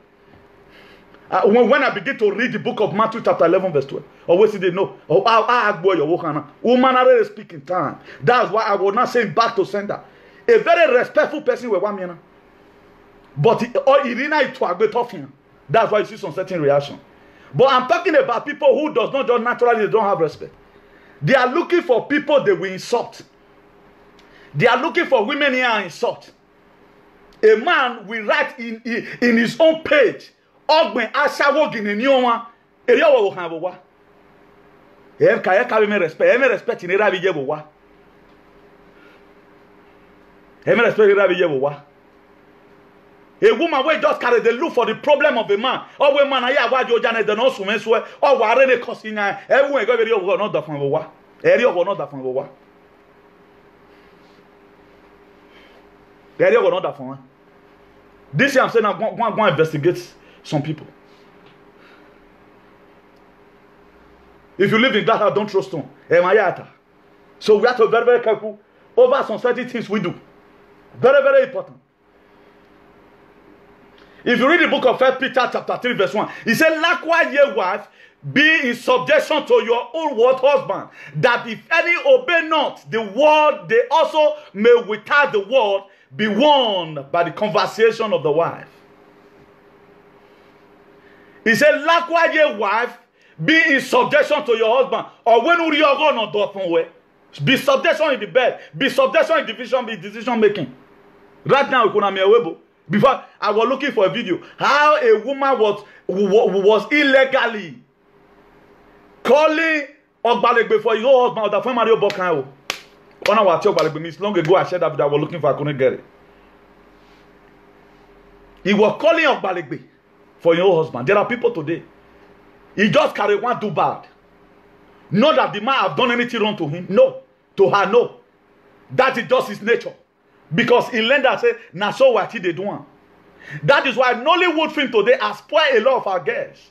When I begin to read the book of Matthew chapter 11 verse 12, always they know. Woman already speak in time. That's why I will not send back to sender. A very respectful person with one man. But Irina it to that's why you see some certain reaction. But I'm talking about people who does not just naturally, they don't have respect. They are looking for people they will insult. They are looking for women here and insult. A man will write in his own page, Ogben Ashawo Ginenyowa, Eriawa will have a wa. Respect in Rabi Yewa. A woman will just carry the look for the problem of a man. Or when man I watch your Janet, the nose women swear, or whatever costing everyone go very over not the from a wa. Area or not the from a wa. Area or not the from. This year I'm saying I'm going to investigate some people. If you live in that house, don't trust them. So we have to be very, very careful over some certain things we do. Very, very important. If you read the book of 1 Peter chapter 3 verse 1, he said, likewise ye wife, be in subjection to your own word husband, that if any obey not the word, they also may without the word be won by the conversation of the wife. He said, likewise ye wife, be in subjection to your husband. Or when you are going to be subjection in the bed, be subjection in decision making. Right now, before I was looking for a video, how a woman was illegally calling Ogbalegbe for your husband or the friend Mario Bokan. When I was Ogbalegbe, long ago I said that I was looking for, I couldn't get it. He was calling Ogbalegbe for your husband. There are people today. He just carry one too bad. Not that the man have done anything wrong to him. No. To her, no. That is just his nature. Because in Lenda say, na so what he did do. That is why Nollywood film today has spoiled a lot of our girls.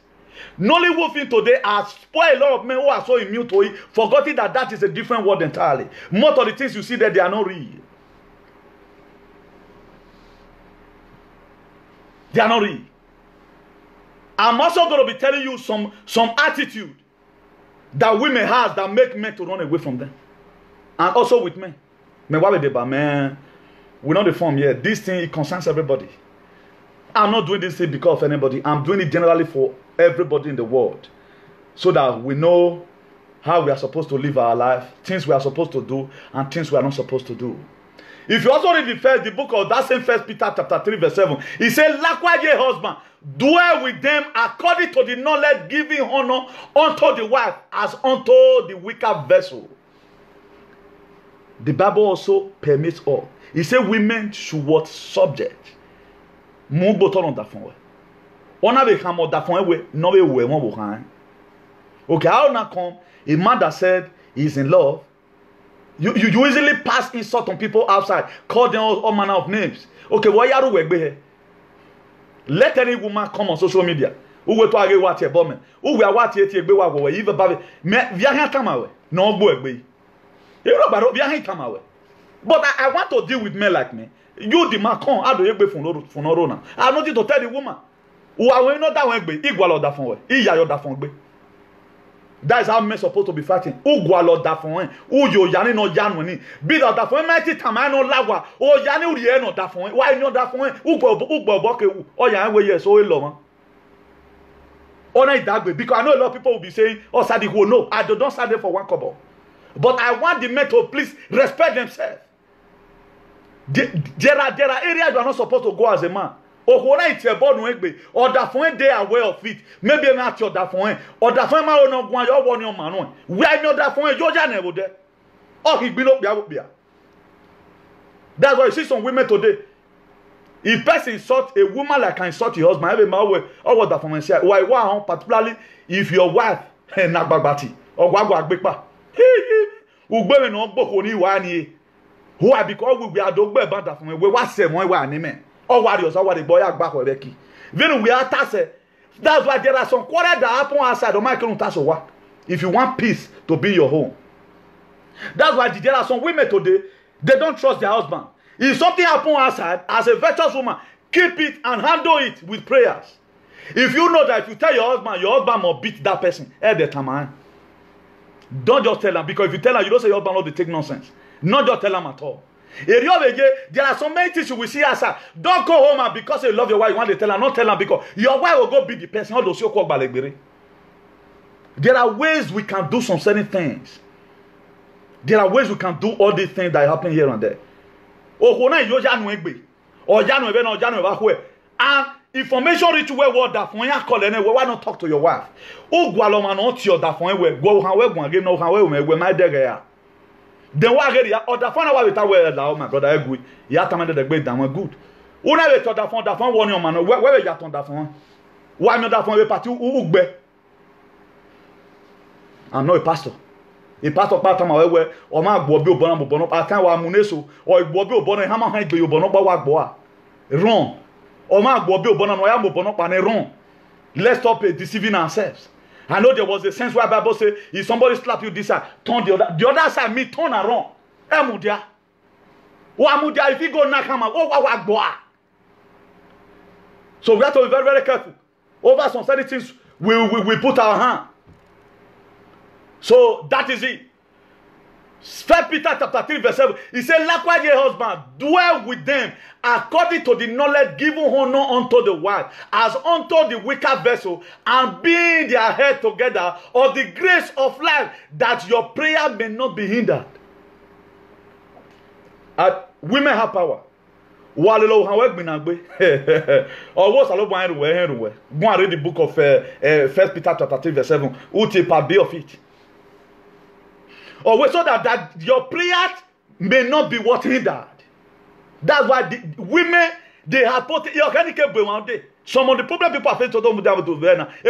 Nollywood film today has spoiled a lot of men who are so immune to it, forgetting that that is a different word entirely. Most of the things you see there, they are not real. They are not real. I'm also going to be telling you some attitude that women have that make men to run away from them. And also with men. Men, why would they buy men? We're not the form yet. This thing, it concerns everybody. I'm not doing this thing because of anybody. I'm doing it generally for everybody in the world. So that we know how we are supposed to live our life, things we are supposed to do, and things we are not supposed to do. If you also read the book of that same 1 Peter chapter 3 verse 7, he said, likewise ye husband, dwell with them according to the knowledge, giving honor unto the wife as unto the weaker vessel. The Bible also permits all. He said women should what? Subject. Okay, how now come a man that said he's in love? You easily pass insult on people outside, call them all manner of names. Okay, why are you here? Let any woman come on social media. Who will to what your bomb? Who will what you be what we even baby? Via come away. No boy. You know, but via come away. But I want to deal with men like me. You the man come, how do you be for no now? I want you to tell the woman. Who are not that one be equal or that phone. That is how men supposed to be fighting. Who go along that phone? Who you yani no janwini? Be that phone mighty time I no lagwa. Oh yani uri no that phone. Why not that phone? Who go boke? Oh yani we yes oh love. Oh na that way because I know a lot of people will be saying, oh Sadiq, oh no, I don't stand there for one couple. But I want the men to please respect themselves. There are areas you are not supposed to go as a man. Or that phone they are aware of it. Maybe not your that phone. Or that phone man no go your one your man. Why not that phone? Georgia never there. Oh, he been up there. That's why you see some women today. If person insult a woman like I insult your husband, every man will. Oh, what that phone say? Why? Particularly if your wife na bagbati or wagwa agbepa. Ugbe no gboko ni wa ni. Who are because we are dogbe about that phone. We wa se mo wa ni men. Oh, warriors, what the boy back with Becky. Then we are tasse. That's why there are some quarrels that happen outside. If you want peace to be your home. That's why there are some women today, they don't trust their husband. If something happens outside, as a virtuous woman, keep it and handle it with prayers. If you know that if you tell your husband must beat that person, don't just tell him. Because if you tell him, you don't say your husband not to take nonsense. Not just tell him at all. There are so many things you will see as a, don't go home and because you love your wife, you want to tell her, not tell her because your wife will go be the person. There are ways we can do some certain things. There are ways we can do all these things that happen here and there. And information reach where what that phone ya call anyway. Why not talk to your wife? Oh, Gualoma not your that phone where go how again no how we my dagger. Then what get ya or the phone why without where my brother agree. Ya tamande the great damn good. Una we talk that phone one your man where you on that phone. Why not that phone we party ugbe? I'm not a pastor. A pastor part time where or my bobi obono bono part time wa muneso or bobi obono hama han gbe obono ba wa gbo a. Wrong. Let's stop deceiving ourselves. I know there was a sense where Bible says if somebody slap you this side, turn the other side, me turn around. If you go nakama, so we have to be very, very careful. Over some certain things, we put our hand. So that is it. 1 Peter chapter 3 verse 7, he said, likewise ye husband, dwell with them according to the knowledge given honor unto the wife, as unto the weaker vessel, and being their head together of the grace of life, that your prayer may not be hindered. Women have power. Or what's go and read the book of 1 Peter chapter 3 verse 7. Be of it. Or so that your prayers may not be what hindered. That's why the women, they have put some of the problem people are facing to them a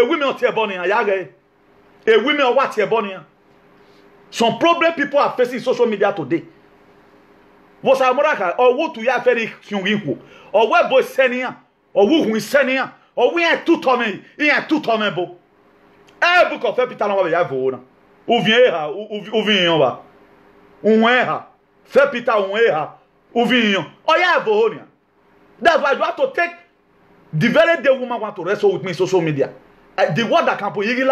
women on Tiabonia, a women or what Tiabonia. Some problem people are facing social media today. Was a miracle or what to ya very equal or where boy senior or who is senior or we are two tommy in two tommable. A book of Peter Yavona. Uviera, uvinho, erra, fé pita erra, uvinho. Oh yeah, Bohonia. That's why you have to take the very day woman want to wrestle with me in social media. The word that can put you in.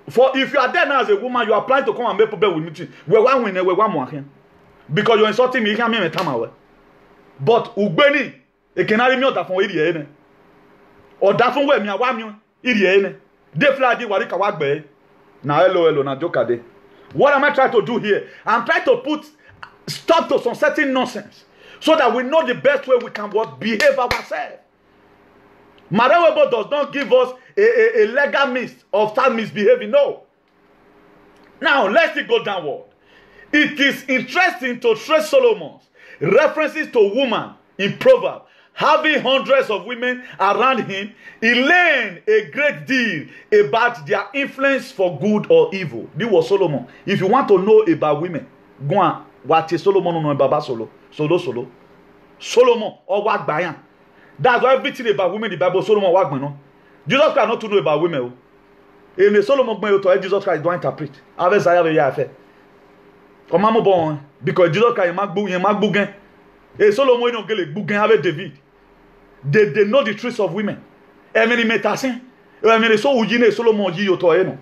For if you are there now as a woman, you are planning to come and make problem with me. We one winner, we one more here. Because you're insulting me, you can't make me time away. But Ugbeni, it can only mean that from idiot. Or that from where me a woman idiot. They fly the warika wagbe. Now, hello, now joke day. What am I trying to do here? I'm trying to put stop to some certain nonsense so that we know the best way we can behave ourselves. Marewebo does not give us a legal means of start misbehaving. No. Now, let's go downward. It is interesting to trace Solomon's references to woman in Proverbs. Having hundreds of women around him, he learned a great deal about their influence for good or evil. This was Solomon. If you want to know about women, go on. What is Solomon know about Solo? Solomon or what Bayan. That's why everything about women in the Bible, Solomon what no. Jesus Christ not to know about women. And Solomon to Jesus Christ don't interpret. Avec ça y a fait. Comment bon because Jesus Christ mag bougen. Et Solomon non que les bougen avec David. They know the truth of women. Et meni metasin. Et meni so ujine Solomon yi yoto eno.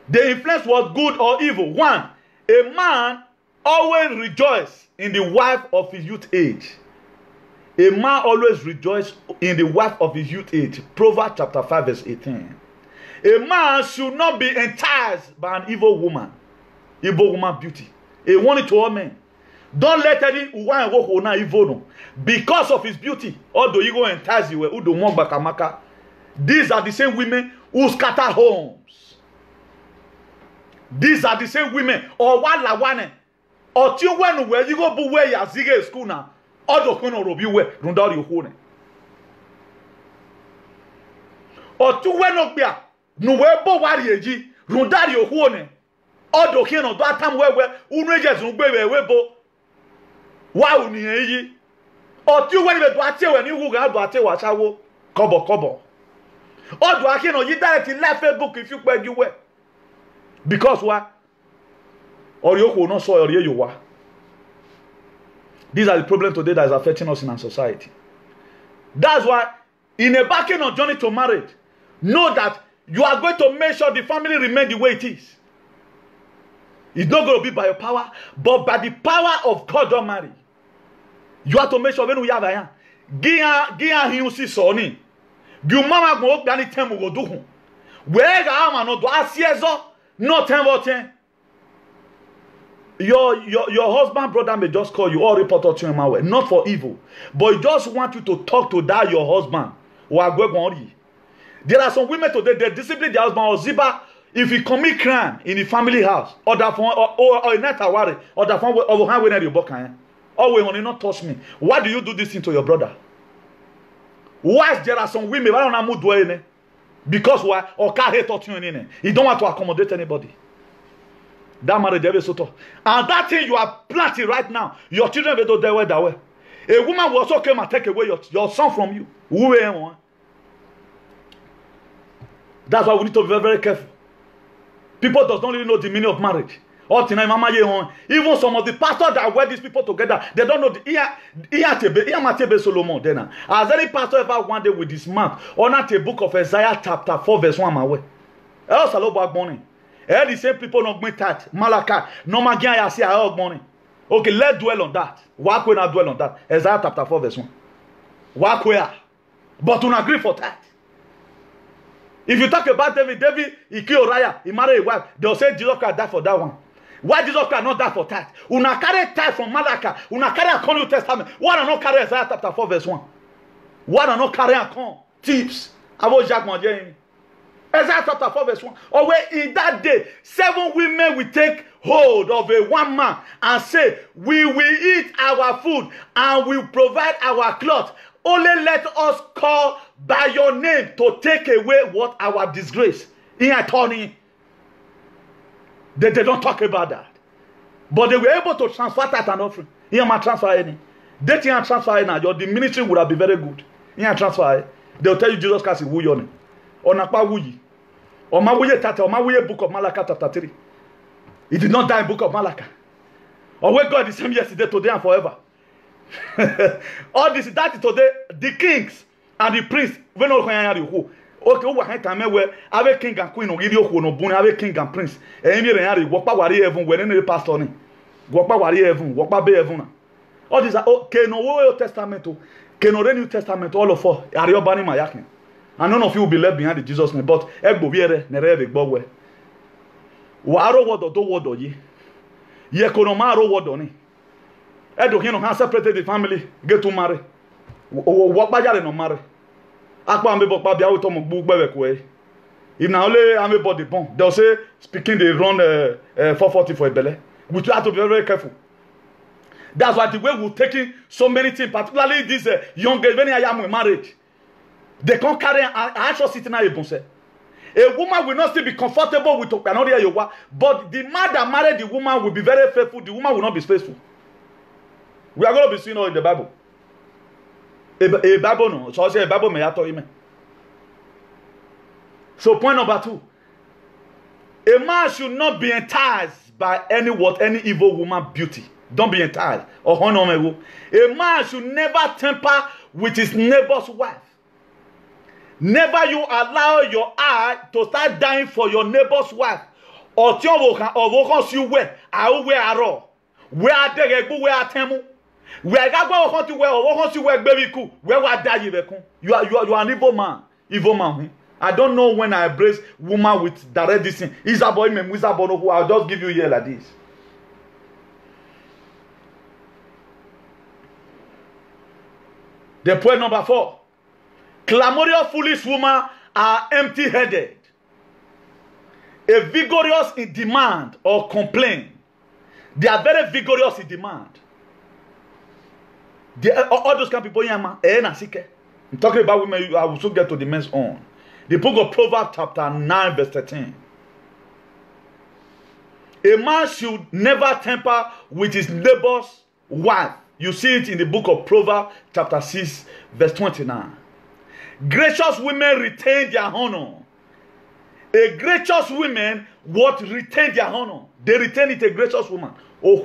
The influence was good or evil. One, a man always rejoices in the wife of his youth age. A man always rejoices in the wife of his youth age. Proverbs chapter 5 verse 18. A man should not be enticed by an evil woman. Evil woman beauty. A warning to all men. Don't let any one walk on evil no. Because of his beauty. Although you go entice you, who do more bakamaka. These are the same women who scatter homes. These are the same women. Or one la one. Or two when where you go where you zige school now. Or the kono robi we runda you hone. Or two when no bia no we bo wari eji runda you hone. Or the kono do atam where unrejes no gbe we bo. Wow ni eyi. Or two when we do ate when you go do ate wa chawo kobo. Or do akino you direct in live Facebook if you beg you where. Because what? Or you will not saw or you are. These are the problems today that is affecting us in our society. That's why, in a backing on journey to marriage, know that you are going to make sure the family remain the way it is. It's not going to be by your power, but by the power of God Almighty. You have to make sure when we have a hand. Gia hiusi soni. Gu mama go gani temu go do. Where ga no do asiezo no 10 Your husband brother may just call you or report to him away, not for evil, but he just want you to talk to that your husband. There are some women today, they discipline their husband or ziba if he commit crime in the family house or that phone or not a worry or that phone or how when you book or when you not touch me. Why do you do this thing to your brother? Why there are some women why don't do it? Because why or can't hate touch you in? He don't want to accommodate anybody. That marriage is so tough. And that thing you are planting right now, your children will do that way, that way. A woman will also come and take away your son from you. Who That's why we need to be very, very careful. People does not really know the meaning of marriage. Even some of the pastors that wear these people together, they don't know the Solomon. Has any pastor ever one day with this month or not a book of Isaiah chapter 4 verse 1 my way? Else hello back morning. The same people not going that Malachi. No magian ya see our morning. Okay, let's dwell on that. Why could not dwell on that? Isaiah chapter 4 verse 1. Why could? But to agree for that. If you talk about David, he killed Uriah, he married a wife. They'll say Jesus Christ died for that one. Why Jesus Christ not die for that? Una carry tithe from Malachi. Una carry a New Testament. Why not carry Isaiah chapter 4 verse 1? Why not carry a con? Tips. About Jacques Mondien. Isaiah chapter 4 verse 1. Or where in that day, 7 women will take hold of a one man and say, we will eat our food and will provide our cloth. Only let us call by your name to take away what our disgrace. In attorney, they don't talk about that. But they were able to transfer that and offering. Here my transfer any. They can't transfer now. The ministry would have been very good. Here transfer. They'll tell you Jesus Christ is who you are. Or not wuyi. Or ma wuye tata. Or ma wuye book of Malachi chapter 3. He did not die in book of Malachi. Or where God is the same yesterday, today, and forever. All this that is today the kings and the priests when all who okay who want time where ave king and queen no give you no bun ave king and prince e mi re yan re wo pa wari heaven when any pastor ni wo pa wari heaven wo pa be heaven all this okay no Old Testament ke no New Testament all of us are your bani ma yakin and none of you will be left behind the Jesus name but egbo bi ere na re gbo we wa ro wodo do wodo yi ye kono ma ro wodo ni Edo hino has separated the family, get to marry. What by no marry? Akpa ambe bokpa bia to mo gbu gbe we. If na only ambe body bon, they'll say speaking they run 440 for a belly. We have to be very, very careful. That's why the way we're taking so many things, particularly these young girls when I am in marriage, they can't carry an actual sitting at a bonse. A woman will not still be comfortable with another yoga, but the man that married the woman will be very faithful. The woman will not be faithful. We are going to be seeing all in the Bible. A Bible no. So I say a Bible may have to him. So point number 2. A man should not be enticed by any evil woman beauty. Don't be enticed. Or honor me. A man should never temper with his neighbor's wife. Never you allow your eye to start dying for your neighbor's wife. Or you where are where are they where are temu. Where God to where baby cool. Where die you are an evil man. Evil man. I don't know when I embrace woman with direct this thing. Is a boy me who I'll just give you here like this. The point number 4. Clamorous foolish women are empty-headed. A vigorous in demand or complaint. They are very vigorous in demand. All those kind of people, I'm talking about women. I will soon get to the men's own. The book of Proverbs chapter 9 verse 13. A man should never temper with his neighbor's wife. You see it in the book of Proverbs chapter 6 verse 29. Gracious women retain their honor. A gracious woman what retain their honor. They retain it, a gracious woman. He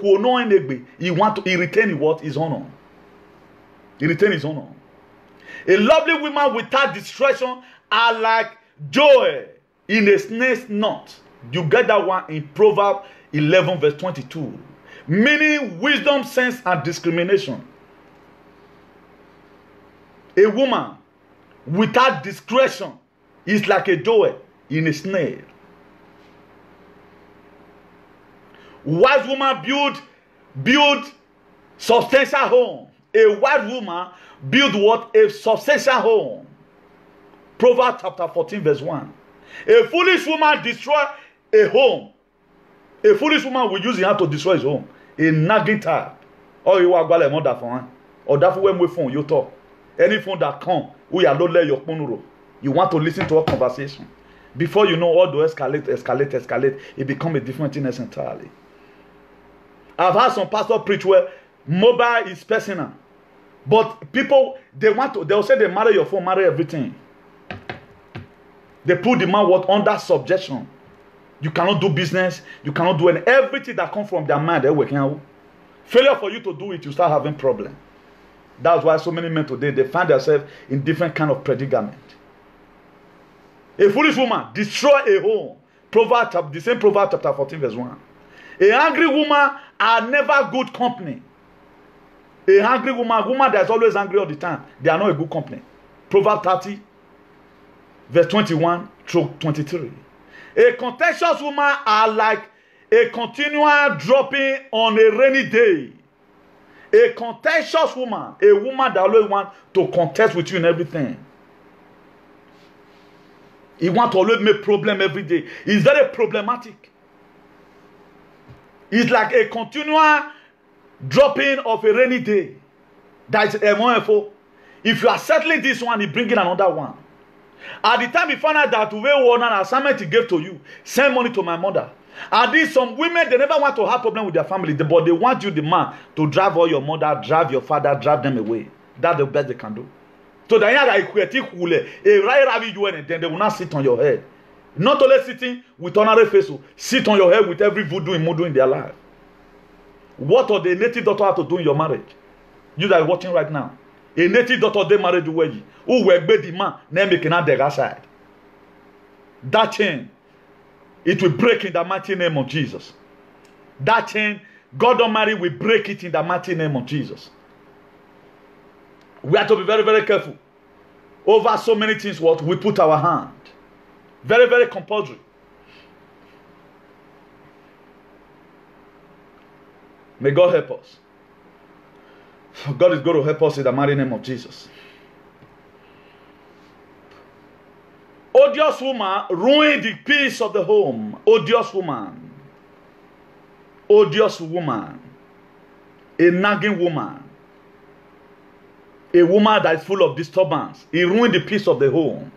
retain what? His honor. He retain his honor. A lovely woman without distraction are like joy in a snake's knot. You get that one in Proverbs 11 verse 22. Meaning wisdom, sense, and discrimination. A woman without discretion is like a doer in a snare. Wise woman build substantial home. A wise woman build what? A substantial home. Proverbs chapter 14 verse 1. A foolish woman destroy a home. A foolish woman will use her hand to destroy his home. A nagging type. Or you are going to phone. Or that when we phone you talk. Any phone that come, we are not let your phone. You want to listen to a conversation. Before you know, all the escalate, it become a different thing entirely. I've had some pastor preach where mobile is personal. But people, they'll say they marry your phone, marry everything. They put the man what under subjection. You cannot do business, you cannot do anything. Everything that comes from their mind, they're working out. Failure for you to do it, you start having problem. That's why so many men today, they find themselves in different kind of predicament. A foolish woman destroy a home. The same Proverbs chapter 14 verse 1. A angry woman are never good company. A angry woman that is always angry all the time, they are not a good company. Proverbs 30 verse 21 through 23. A contentious woman are like a continual dropping on a rainy day. A contentious woman, a woman that always wants to contest with you in everything. He wants to always make problem every day. It's very problematic. It's like a continual dropping of a rainy day. That is MOFO. If you are settling this one, he bring in another one. At the time you found out that we won an assignment he gave to you, send money to my mother. And these some women, they never want to have problem with their family, but they want you, the man, to drive all your mother, drive your father, drive them away. That's the best they can do. So then they will not sit on your head. Not only sitting with honorary face, sit on your head with every voodoo and mudu in their life. What are the native daughter have to do in your marriage? You that are watching right now. A native daughter they married the way who were the man, name making out their side. That chain, it will break in the mighty name of Jesus. That chain, God Almighty will break it in the mighty name of Jesus. We have to be very, very careful. Over so many things, what we put our hand. Very, very compulsory. May God help us. God is going to help us in the mighty name of Jesus. Odious woman ruined the peace of the home. Odious woman. Odious woman. A nagging woman. A woman that is full of disturbance. He ruined the peace of the home.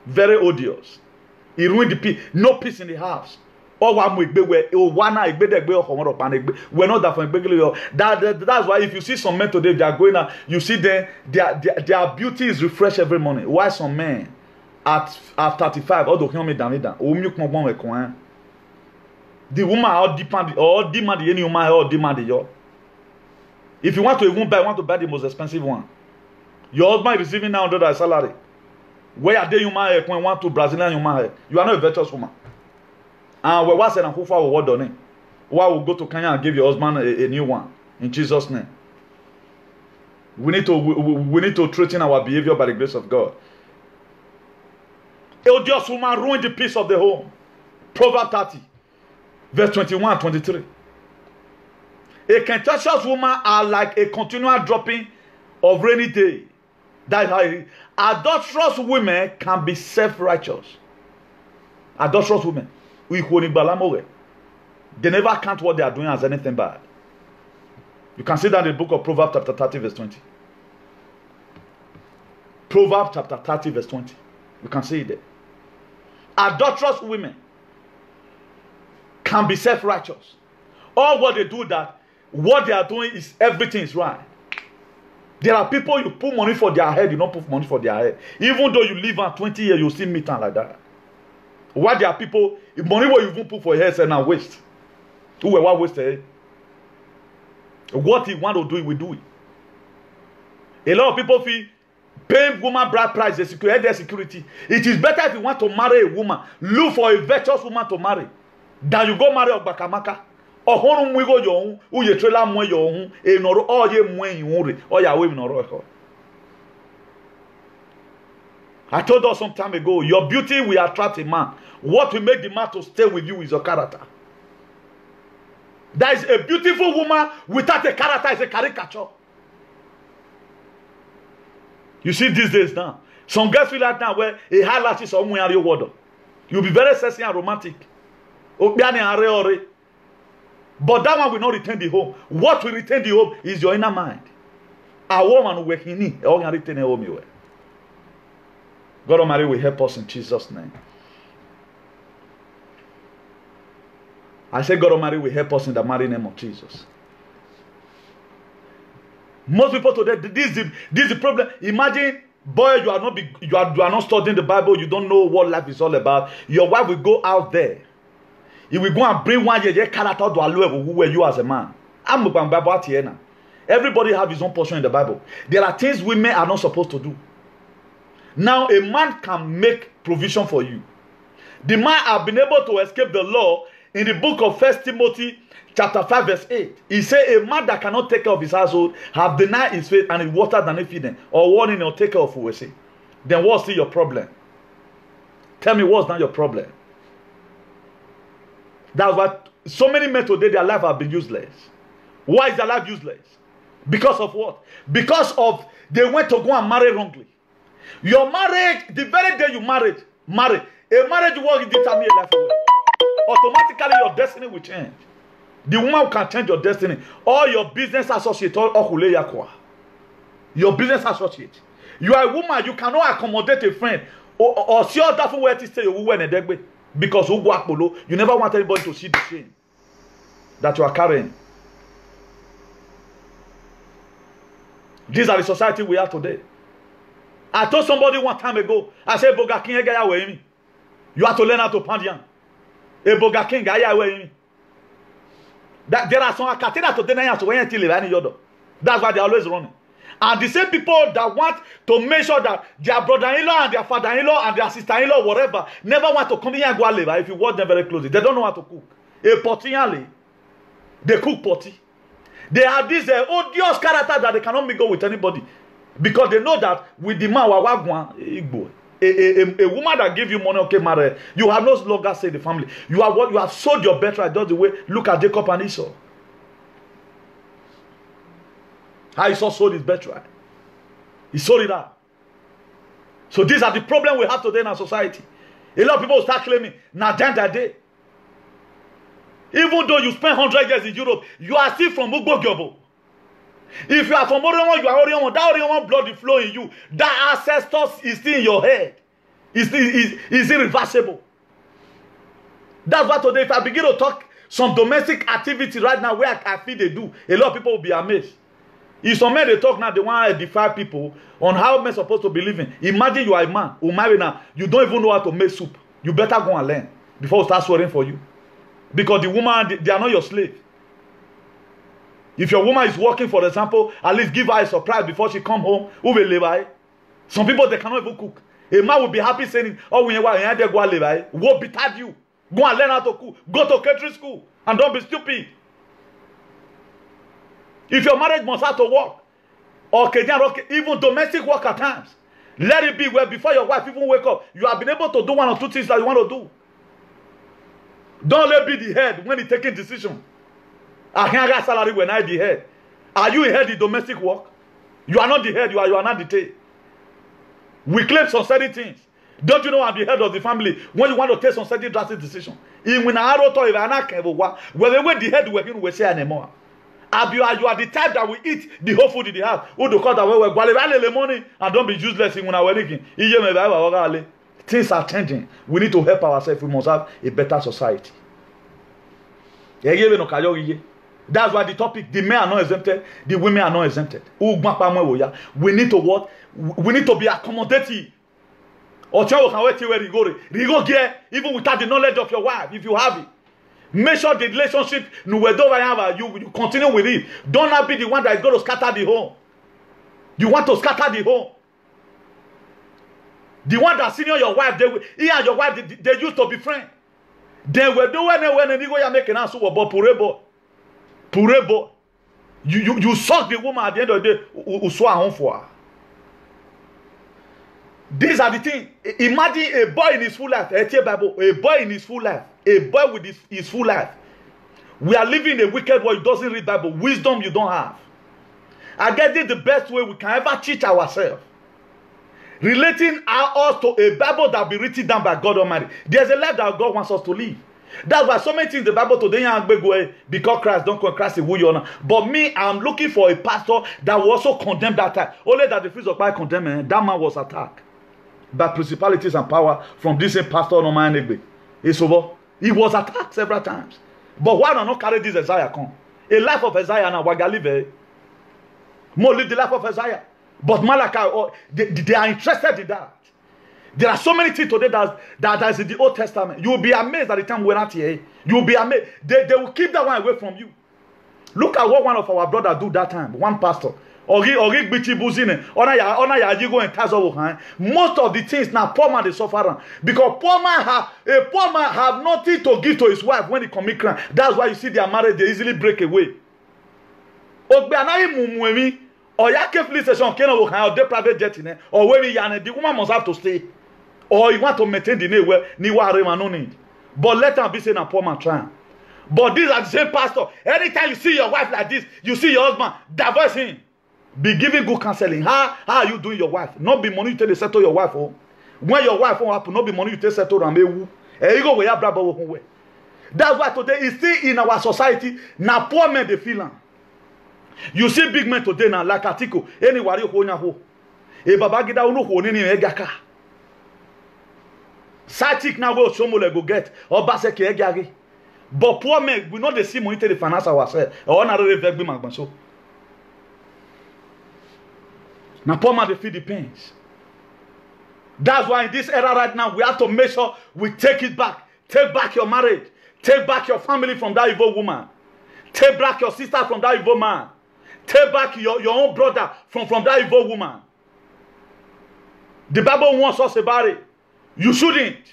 Very odious. He ruined the peace. No peace in the house. We're not that from that's why if you see some men today, they are going out, you see their beauty is refreshed every morning. Why some men at 35, although he me down, the woman all demand any woman or demand yo. If you want to even buy, want to buy the most expensive one. Your husband is receiving $900 salary. Where are they you marry when want to Brazilian you marry? You are not a virtuous woman. And we was and who for what done it? Why will go to Kenya and give your husband a new one in Jesus' name? We need to treat our behavior by the grace of God. A odious woman ruined the peace of the home. Proverbs 30, verse 21 and 23. A contentious woman are like a continual dropping of rainy day. That adulterous women can be self-righteous. Adulterous women. They never count what they are doing as anything bad. You can see that in the book of Proverbs chapter 30 verse 20. Proverbs chapter 30 verse 20. You can see it there. Adulterous women can be self-righteous. All what they do that, what they are doing is everything is right. There are people you put money for their head, you don't put money for their head. Even though you live on 20 years, you still meet them like that. Why there are people, if money what you even put for your head, say now waste. Who will what waste it? What he want to do, he will do it. A lot of people feel Paying woman bride price, the security. It is better if you want to marry a woman, look for a virtuous woman to marry, than you go marry Ogbakamaka. Ohorun mwigo yohun, uye trailer mwe yohun, e noro oye mwe yunre, oya we noro eko. I told us some time ago, your beauty will attract a man. What will make the man to stay with you is your character. There is a beautiful woman without a character, is a caricature. You see these days now, some girls feel like now where a highlight is somewhere in your water. You'll be very sexy and romantic. But that one will not retain the home. What will retain the home is your inner mind. A woman will work in it. God Almighty will help us in Jesus' name. I say God Almighty will help us in the mighty name of Jesus. Most people today, this is the problem. Imagine, boy, you are not studying the Bible. You don't know what life is all about. Your wife will go out there. He will go and bring one year character to who were you as a man. I'm Bible here now. Everybody have his own portion in the Bible. There are things women are not supposed to do. Now a man can make provision for you. The man have been able to escape the law in the book of 1 Timothy chapter 5 verse 8. He said a man that cannot take care of his household have denied his faith and is watered than a feeding or warning or take care of who we say. Then what's still your problem? Tell me what's not your problem? That's why so many men today, their life have been useless. Why is their life useless? Because of what? Because of they went to go and marry wrongly. Your marriage, the very day you marry, a marriage will determine your life away. Automatically your destiny will change. The woman can change your destiny. Or your business associate, your business associate. You are a woman, you cannot accommodate a friend. Or see all that where to stay because you never want anybody to see the shame that you are carrying. These are the society we have today. I told somebody one time ago, I said, Boga King, you have to learn how to pound yam. Boga King, that there are some Akatena to deny to when you any other. That's why they're always running. And the same people that want to make sure that their brother-in-law and their father-in-law and their sister-in-law, whatever, never want to come here and go live. If you watch them very closely, they don't know how to cook. A potty, they cook potty. They have this odious character that they cannot mingle with anybody. Because they know that with the man, a woman that give you money, okay, marry, you have no longer say the family. You have what you have sold your birthright. Just the way look at Jacob and Esau. How Esau sold his birthright. He sold it out. So these are the problems we have today in our society. A lot of people start claiming, now that day. Even though you spend 100 years in Europe, you are still from Ugbo. If you are from Orion, you are Orion, that Orion blood is flowing in you. That ancestors is still in your head. It's irreversible. That's why today, if I begin to talk some domestic activity right now where I feel they do, a lot of people will be amazed. If some men they talk now, they want to defy people on how men are supposed to be living. Imagine you are a man who marry now, you don't even know how to make soup. You better go and learn before we start swearing for you. Because the woman, they are not your slave. If your woman is working, for example, at least give her a surprise before she come home. Who will live? Some people, they cannot even cook. A man will be happy saying, oh, when you are there, go and live. What betide you? Go and learn how to cook. Go to catering school. And don't be stupid. If your marriage must have to work, or even domestic work at times, let it be where before your wife even wake up, you have been able to do one or two things that you want to do. Don't let be the head when he's taking decision. I can't get salary when I the head. Are you head in domestic work? You are not the head, you are not the tail. We claim some certain things. Don't you know I'm the head of the family when you want to take some certain drastic decision? Even I don't know if I'm not whether the head working we say anymore. You are the type that will eat the whole food in the house. Who do call that we're money and don't be useless when we're working. Things are changing. We need to help ourselves. We must have a better society. That's why the topic, the men are not exempted, the women are not exempted. We need to what? We need to be accommodative. Even without the knowledge of your wife, if you have it. Make sure the relationship, you continue with it. Don't not be the one that is going to scatter the home. You want to scatter the home. The one that senior your wife, he and your wife, they used to be friends. They were doing when they go making answer about purebo. You suck the woman at the end of the day, uswa home for her. These are the things. Imagine a boy in his full life. A boy in his full life. A boy with his full life. We are living in a wicked world. Doesn't read Bible. Wisdom you don't have. I get this the best way we can ever teach ourselves. Relating us to a Bible that will be written down by God Almighty. There's a life that God wants us to live. That's why so many things in the Bible today because Christ don't call Christ who you are. But me, I'm looking for a pastor that will also condemn that time. Only that the fruits of Christ condemn him. That man was attacked by principalities and power from this same pastor no man Negbe. It's over. He was attacked several times. But why not carry this Isaiah come? A life of Isaiah now wagalive. More live the life of Isaiah. But Malachi, they are interested in that. There are so many things today that is in the Old Testament. You will be amazed at the time we're not here. You will be amazed. They will keep that one away from you. Look at what one of our brothers do that time. One pastor. Most of the things now poor man they suffer because poor man have nothing to give to his wife when he commit crime. That's why you see their marriage they easily break away. Or ya police station or the private jet in or when the woman must have to stay. Or you want to maintain the name where no need. But let them be saying a poor man trying. But these are the same pastor. Anytime you see your wife like this, you see your husband, divorce him. Be giving good counseling. How are you doing your wife? Not be money you take to settle your wife. Oh. When your wife won't happen, not be money you take to settle and you go where you brother. That's why today is still in our society. Now poor men they feel. You see big men today now like Atiku. Anywhere you go now. E baba gida unu ho ni egaka. Satik now go Shomole go get or Baseke egagi. But poor men we not the see money to finance ourselves. Or na re vegbi magbanso. Now poor man they feel the pains. That's why in this era right now we have to make sure we take it back. Take back your marriage. Take back your family from that evil woman. Take back your sister from that evil man. Take back your own brother from that evil woman. The Bible wants us about it. You shouldn't.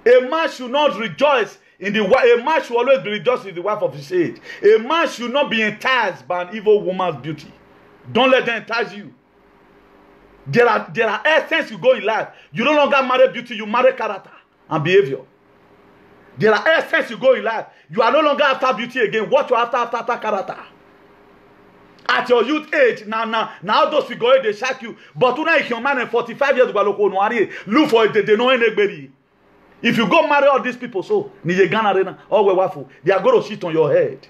A man should not rejoice in the wife. A man should always be rejoicing in the wife of his age. A man should not be enticed by an evil woman's beauty. Don't let them entice you. There are essence you go in life. You no longer marry beauty, you marry character and behavior. There are essence you go in life. You are no longer after beauty again. What you are after character. At your youth age, now those figures they shock you. But now if your man in 45 years look for it, they know anybody. If you go marry all these people, so they are going to shit on your head.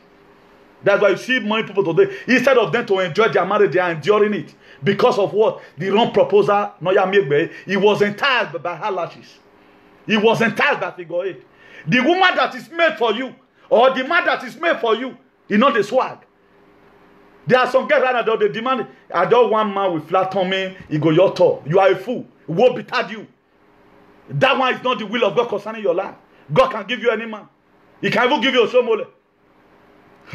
That's why you see many people today, instead of them to enjoy their marriage, they are enduring it. Because of what? The wrong proposal, he was enticed by her lashes. He was enticed by figure 8. The woman that is made for you, or the man that is made for you, is not the swag. There are some guys right now, they demand, I don't want man with flat tummy, he go your toe. You are a fool. It won't betide you. That one is not the will of God concerning your life. God can give you any man. He can even give you a shomole.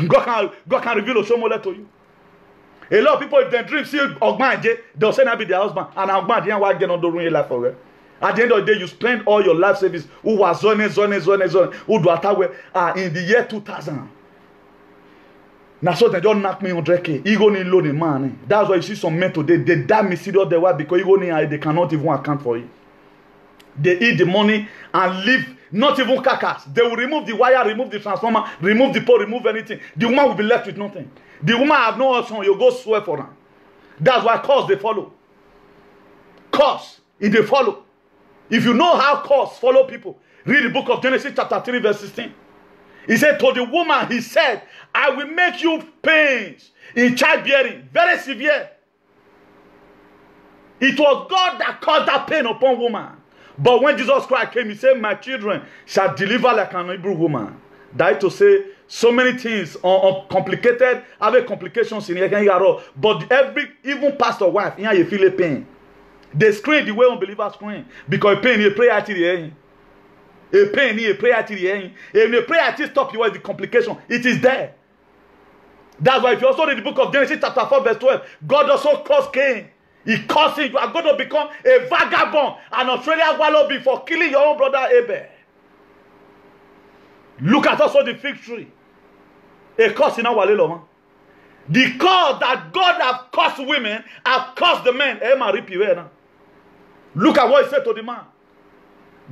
God can reveal a shomole to you. A lot of people, if they dream, see Ogman, they'll say, I'll be their husband. And Ogman, they won't get on the ruin life for it. At the end of the day, you spend all your life savings. Who was zone, who do attack in the year 2000. Now, so they don't knock me 100K. Ego need loading money. That's why you see some men today, they die mysterious their wife because ego need they cannot even account for it. They eat the money and leave, not even carcass. They will remove the wire, remove the transformer, remove the pole, remove anything. The woman will be left with nothing. The woman have no option. You go swear for them. That's why cause they follow. Cause, if they follow. If you know how cause follow people, read the book of Genesis chapter 3 verse 16. He said to the woman, he said, I will make you pains in childbearing, very severe. It was God that caused that pain upon woman. But when Jesus Christ came, he said, my children shall deliver like an Hebrew woman. That is to say, so many things are complicated, have complications in here. But even pastor wife, here you feel a pain. They scream the way unbelievers scream. Because pain, you pray at the end. A pain, you pray at the end. If you pray at the stop, you have the complication. It is there. That's why if you also read the book of Genesis chapter 4 verse 12, God also caused Cain. He cursing, you are going to become a vagabond, an Australian wallaby for killing your own brother Abel. Look at also the fig tree. A curse in our little man. The curse that God have cursed women, have cursed the men. Look at what he said to the man.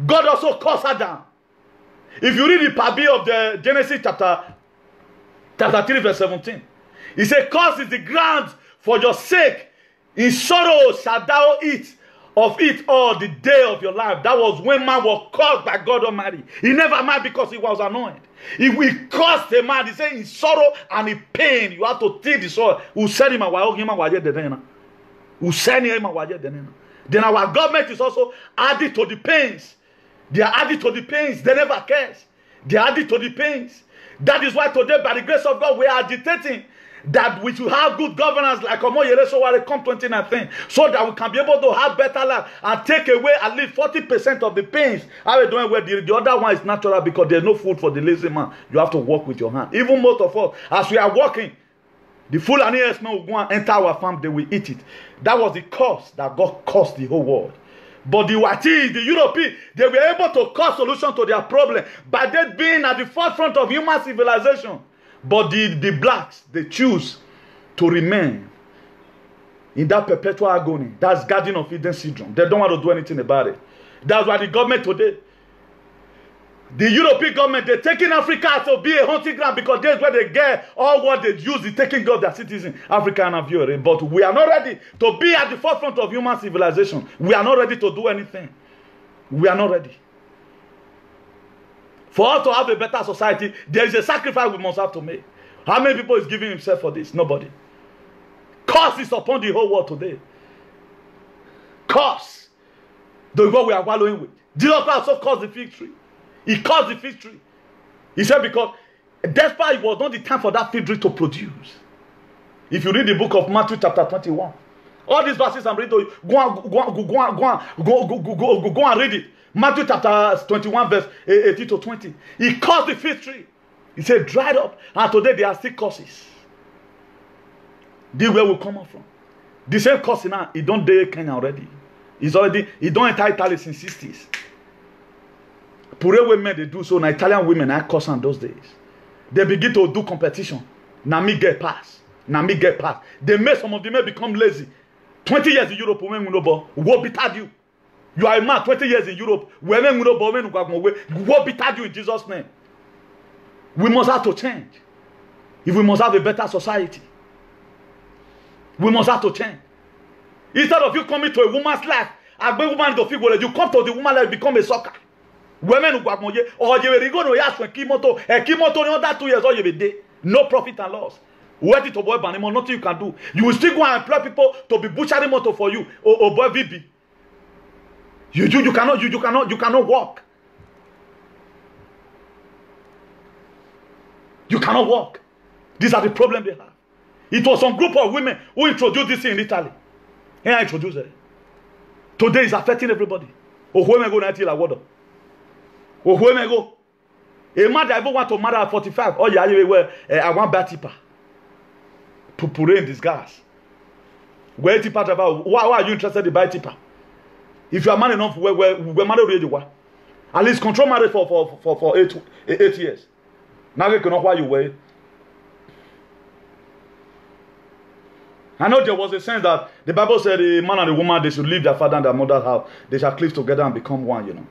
God also cursed Adam. If you read the part B of the Genesis chapter 3 verse 17, he said, curse is the ground for your sake. In sorrow shalt thou eat of it all the day of your life. That was when man was cursed by God Almighty. He never married because he was anointed. If we curse the man, he said in sorrow and in pain, you have to till the soil. Then our government is also added to the pains. They are added to the pains. They never cares. They are added to the pains. That is why today, by the grace of God, we are agitating that we should have good governance like Omo Yelesowore come 2019, so that we can be able to have better life and take away at least 40% of the pains. How we doing? Where the other one is natural because there's no food for the lazy man. You have to work with your hand. Even most of us, as we are working, the full and men will go and enter our farm, they will eat it. That was the curse that God cursed the whole world. But the Wati, the Europeans, they were able to cause solution to their problem by them being at the forefront of human civilization. But the blacks, they choose to remain in that perpetual agony. That's Garden of Eden syndrome. They don't want to do anything about it. That's why the government today, the European government, they're taking Africa to be a hunting ground because that's where they get all what they use is taking care of their citizens, Africa and Europe. But we are not ready to be at the forefront of human civilization. We are not ready to do anything. We are not ready. For us to have a better society, there is a sacrifice we must have to make. How many people is giving himself for this? Nobody. Curse is upon the whole world today. Curse. The what we are wallowing with. Jesus also caused the fig tree. He caused the fig tree. He said because despite it was not the time for that fig tree to produce. If you read the book of Matthew chapter 21, all these verses I'm reading to you, go and read it. Matthew chapter 21 verse 18 to 20. He caused the fig tree. He said dried up, and today there are still curses. This where we come up from. The same curse now, he don't dare Kenya already. He don't enter Italy since 60s. Pure women they do so. Now Italian women I curse on those days. They begin to do competition. Now me get pass. Now me get pass. They make some of them may become lazy. 20 years in Europe, women will know what bettered you. You are a man 20 years in Europe. Women will know what bettered you in Jesus' name. We must have to change. If we must have a better society, we must have to change. Instead of you coming to a woman's life, a woman to figure you come to the woman's life, become a sucker. Women who or you will go to ask when Kimoto, and Kimoto in that 2 years or you will day. No profit and loss. What it boy banimo, nothing you can do. You will still go and employ people to be butchering motor for you, or boy VP. You cannot walk. You cannot walk. These are the problems they have. It was some group of women who introduced this in Italy. And I introduced it. Today it's affecting everybody. Oh, who am I going to tell a word? Oh, who am I go? A man that ever want to marry at 45. Oh, yeah, I want bad tipper. Pure in disguise. Where tipper driver? Why are you interested in buy tipper? If you are man enough, where married already you are. At least control marriage for 8 years. Now you know why you were. I know there was a sense that the Bible said the man and the woman they should leave their father and their mother's house. They shall cleave together and become one. You know.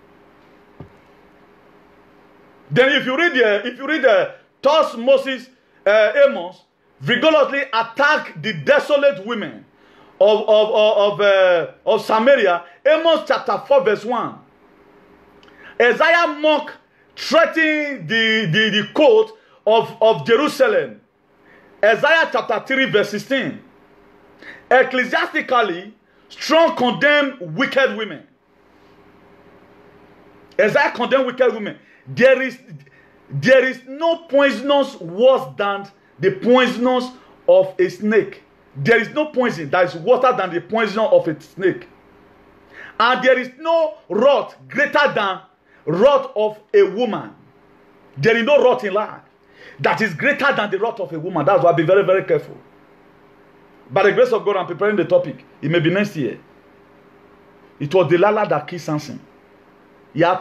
Then if you read the thus Moses Amos vigorously attacked the desolate women of Samaria. Amos chapter 4 verse 1. Isaiah mock threatening the court of Jerusalem. Isaiah chapter 3 verse 16. Ecclesiastically, strong condemn wicked women. Isaiah condemn wicked women. There is no poisonous worse than the poisonous of a snake. There is no poison that is worse than the poison of a snake. And there is no wrath greater than wrath of a woman. There is no wrath in life that is greater than the wrath of a woman. That's why be very, very careful. By the grace of God, I'm preparing the topic. It may be next year. It was Delilah that killed Samson. I'm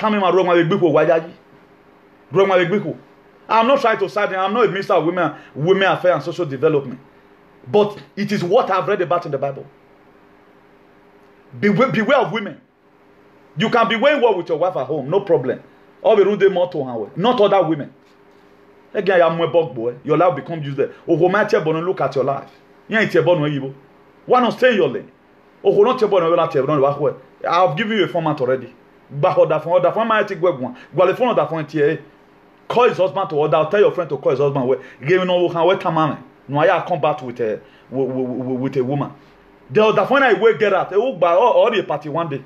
not trying to side. I'm not a minister of women affairs and social development. But it is what I've read about in the Bible. Beware of women. You can be wearing war with your wife at home, no problem. Not other women. Again, I'm a bug boy. Your life becomes useless. Look at your life. Why not stay in your lane? I've given you a format already. Call his husband to order. Tell your friend to call his husband. No, I come back with a woman. The other when I will get out, all the party one day.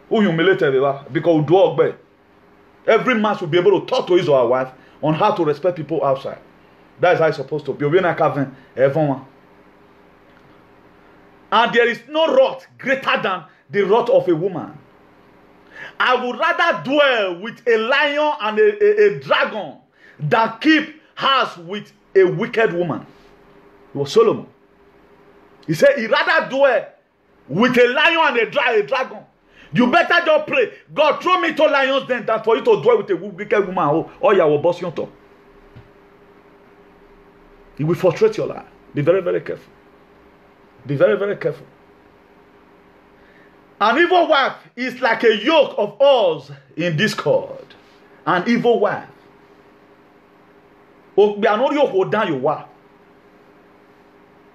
Who humiliated because we do every man should be able to talk to his or her wife on how to respect people outside. That is how it's supposed to be. And there is no wrath greater than the wrath of a woman. I would rather dwell with a lion and a dragon than keep house with a wicked woman. It was Solomon. He said he rather dwell with a lion and a dragon. You better just pray. God, throw me to lions then than for you to dwell with a wicked woman. Or you will boss your top. It will frustrate your life. Be very, very careful. Be very, very careful. An evil wife is like a yoke of oars in discord. An evil wife. Or your wife.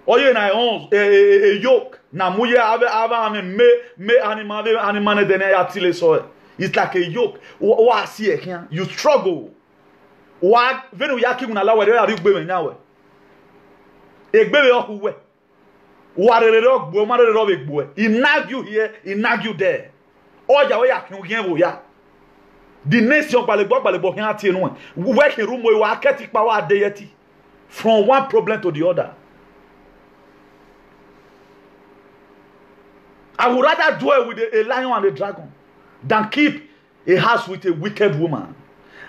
Or you a yoke. Na muye ave me animal dene atile so. It's like a yoke. Wa see here. You struggle. Wa venu yaki una lawe re ari gbe me nyawe. Egbe we okuwe. Wa re ogbo ma re ro egbo. He nag you here, he nag you there. Oja we yakin hien wo ya. The nation balebo hien ati enu. Work in room we wa keti pa wa deyeti. From one problem to the other. I would rather dwell with a lion and a dragon than keep a house with a wicked woman.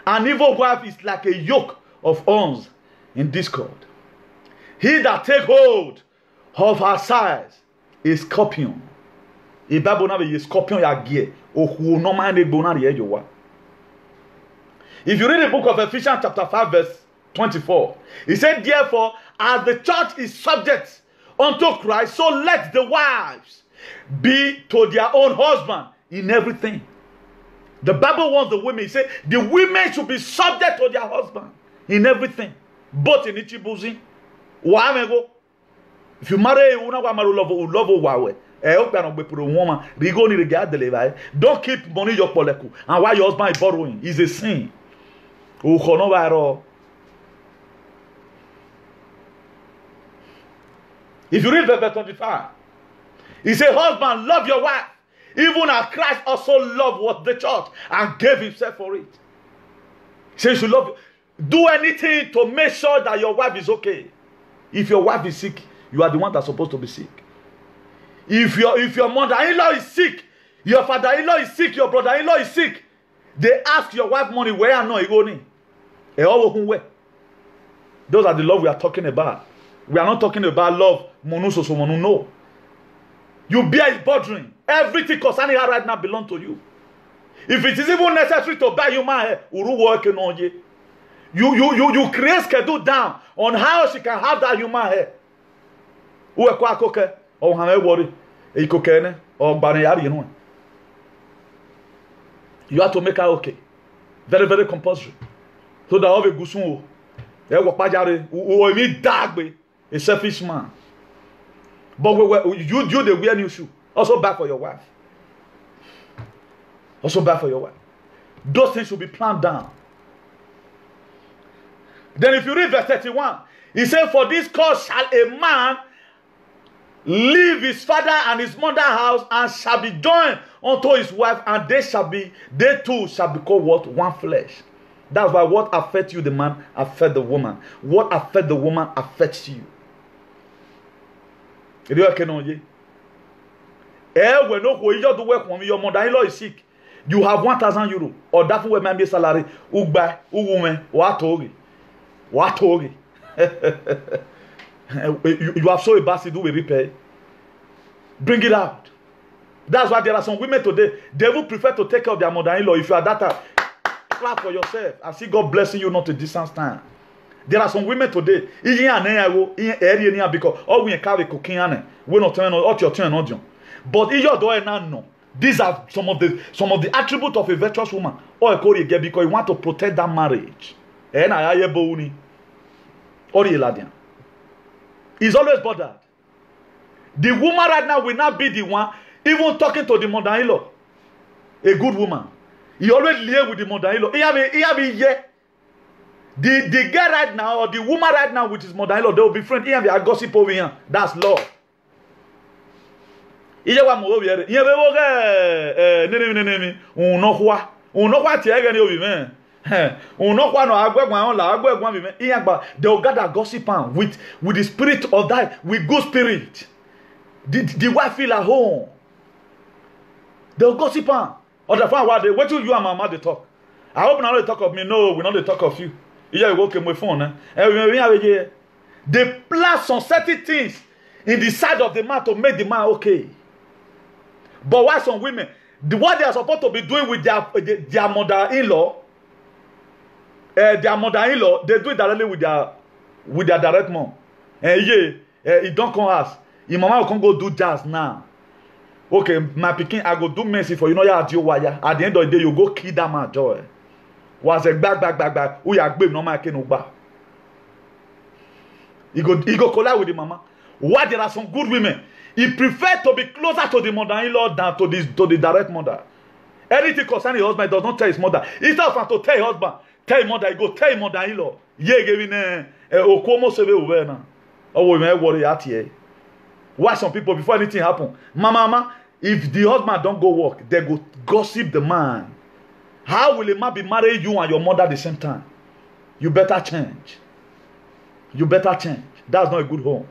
An evil wife is like a yoke of horns in discord. He that take hold of her sides is scorpion. A Bible now is scorpion ya gear. If you read the book of Ephesians chapter 5 verse 24, he said, therefore, as the church is subject unto Christ, so let the wives be to their own husband in everything. The Bible wants the women. He said the women should be subject to their husband in everything. Both in Ichibuzi. If you marry a woman, don't keep money your poleku. And why your husband is borrowing is a sin. If you read verse 25, he said, husband, love your wife, even as Christ also loved the church and gave himself for it. He said, you should love. Do anything to make sure that your wife is okay. If your wife is sick, you are the one that's supposed to be sick. If your mother-in-law is sick, your father-in-law is sick, your brother-in-law is sick, they ask your wife money, where are not going? Those are the love we are talking about. We are not talking about love, no. You bear his burden. Everything concerning her right now belongs to you. If it is even necessary to buy human hair, you create schedule down on how she can have that human hair. You have to make her okay. Very, very compulsory. So that all the gusun a selfish man. But you the wear new shoe. Also bad for your wife. Also bad for your wife. Those things should be planned down. Then if you read verse 31, he said, for this cause shall a man leave his father and his mother's house and shall be joined unto his wife, and they two shall become what? One flesh. That's why what affects you, the man, affects the woman. What affects the woman affects you. Your mother-in-law is sick. You have 1,000 euro, or that will be salary. Ugba, woman, what? You have sown a bad seed, who will repay? Bring it out. That's why there are some women today, they will prefer to take care of their mother-in-law. If you are that type, clap for yourself. I see God blessing you not a distance time. There are some women today, because all we carry cooking, we're not turning on your turn on. But no. These are some of the attributes of a virtuous woman. Or because you want to protect that marriage. He's always bothered. The woman right now will not be the one even talking to the mother-in-law. A good woman. He always live with the mother-in-law. He have a year. The guy right now, or the woman right now with his mother-in-law, they will be friends. He have a gossip over here. That's love. He just want more here. He have they'll gather gossip with the spirit of that, with good spirit. The wife feel at home. They'll gossip on. Or the fan what wait till you and mama they talk. I hope now they talk of me. No, we not they talk of you. You just go my phone. They plan some certain things in the side of the man to make the man okay. But why some women, what they are supposed to be doing with their mother-in-law, they do it directly with their direct mom. It don't come us. Your mama can go do jazz now. Okay, my pikin, I go do mercy for you. Know ya wire. At the end of the day, you go kill that man joy. Was a back. Who ya babe no man can back. He go collide with the mama. Why there are some good women? He prefer to be closer to the mother-in-law than to the direct mother. Anything concerning his husband does not tell his mother. Instead of to tell his husband, tell his mother, he go tell his mother-in-law. Ye giving okomo seve over now. Oh, we may worry at here. Why some people before anything happen? Mama, if the husband don't go work, they go gossip the man. How will a man be married you and your mother at the same time? You better change. You better change. That's not a good home.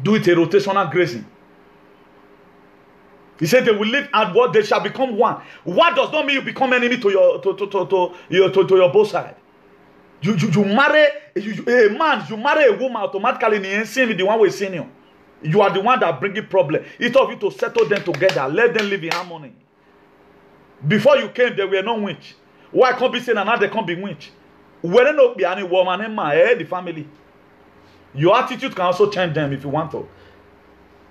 Do it a rotational grazing. He said they will live and what they shall become one. What does not mean you become enemy to your both sides. You marry a man, you marry a woman automatically. The one with senior, you are the one that bringing problem. It's of you to settle them together, let them live in harmony. Before you came, they were not witch. Why can't be saying now they can't be witch? Whether not be any woman and man, the family. Your attitude can also change them if you want to.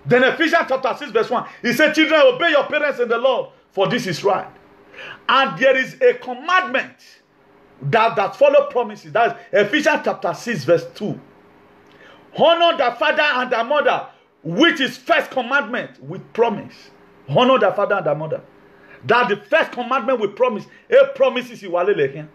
Then Ephesians chapter 6 verse 1, he said, children, obey your parents in the Lord, for this is right. And there is a commandment that follow promises. That is Ephesians chapter 6 verse 2. Honor the father and the mother, which is first commandment with promise. Honor the father and the mother. That the first commandment with promise. A promise is the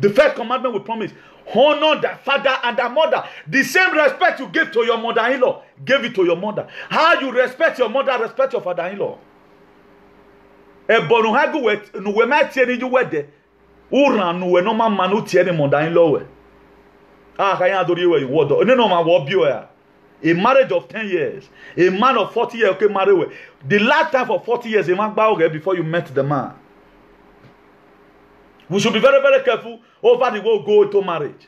first commandment with promise. Honor the father and the mother. The same respect you give to your mother-in-law, give it to your mother. How you respect your mother, respect your father-in-law. A marriage of 10 years. A man of 40 years okay marry. The last time for 40 years, a man before you met the man. We should be very, very careful over the way go to marriage.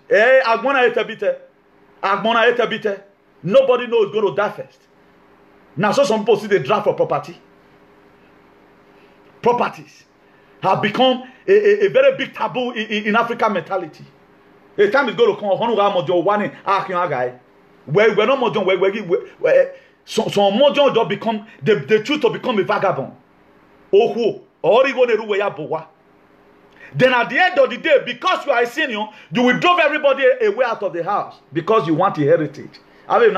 Nobody knows going to die first. Now, so some people see the draft for property. Properties have become a very big taboo in African mentality. A time is going to come. We're not more some more just become the truth to become a vagabond. Then at the end of the day, because you are a senior, you will drove everybody away out of the house because you want a heritage. Either a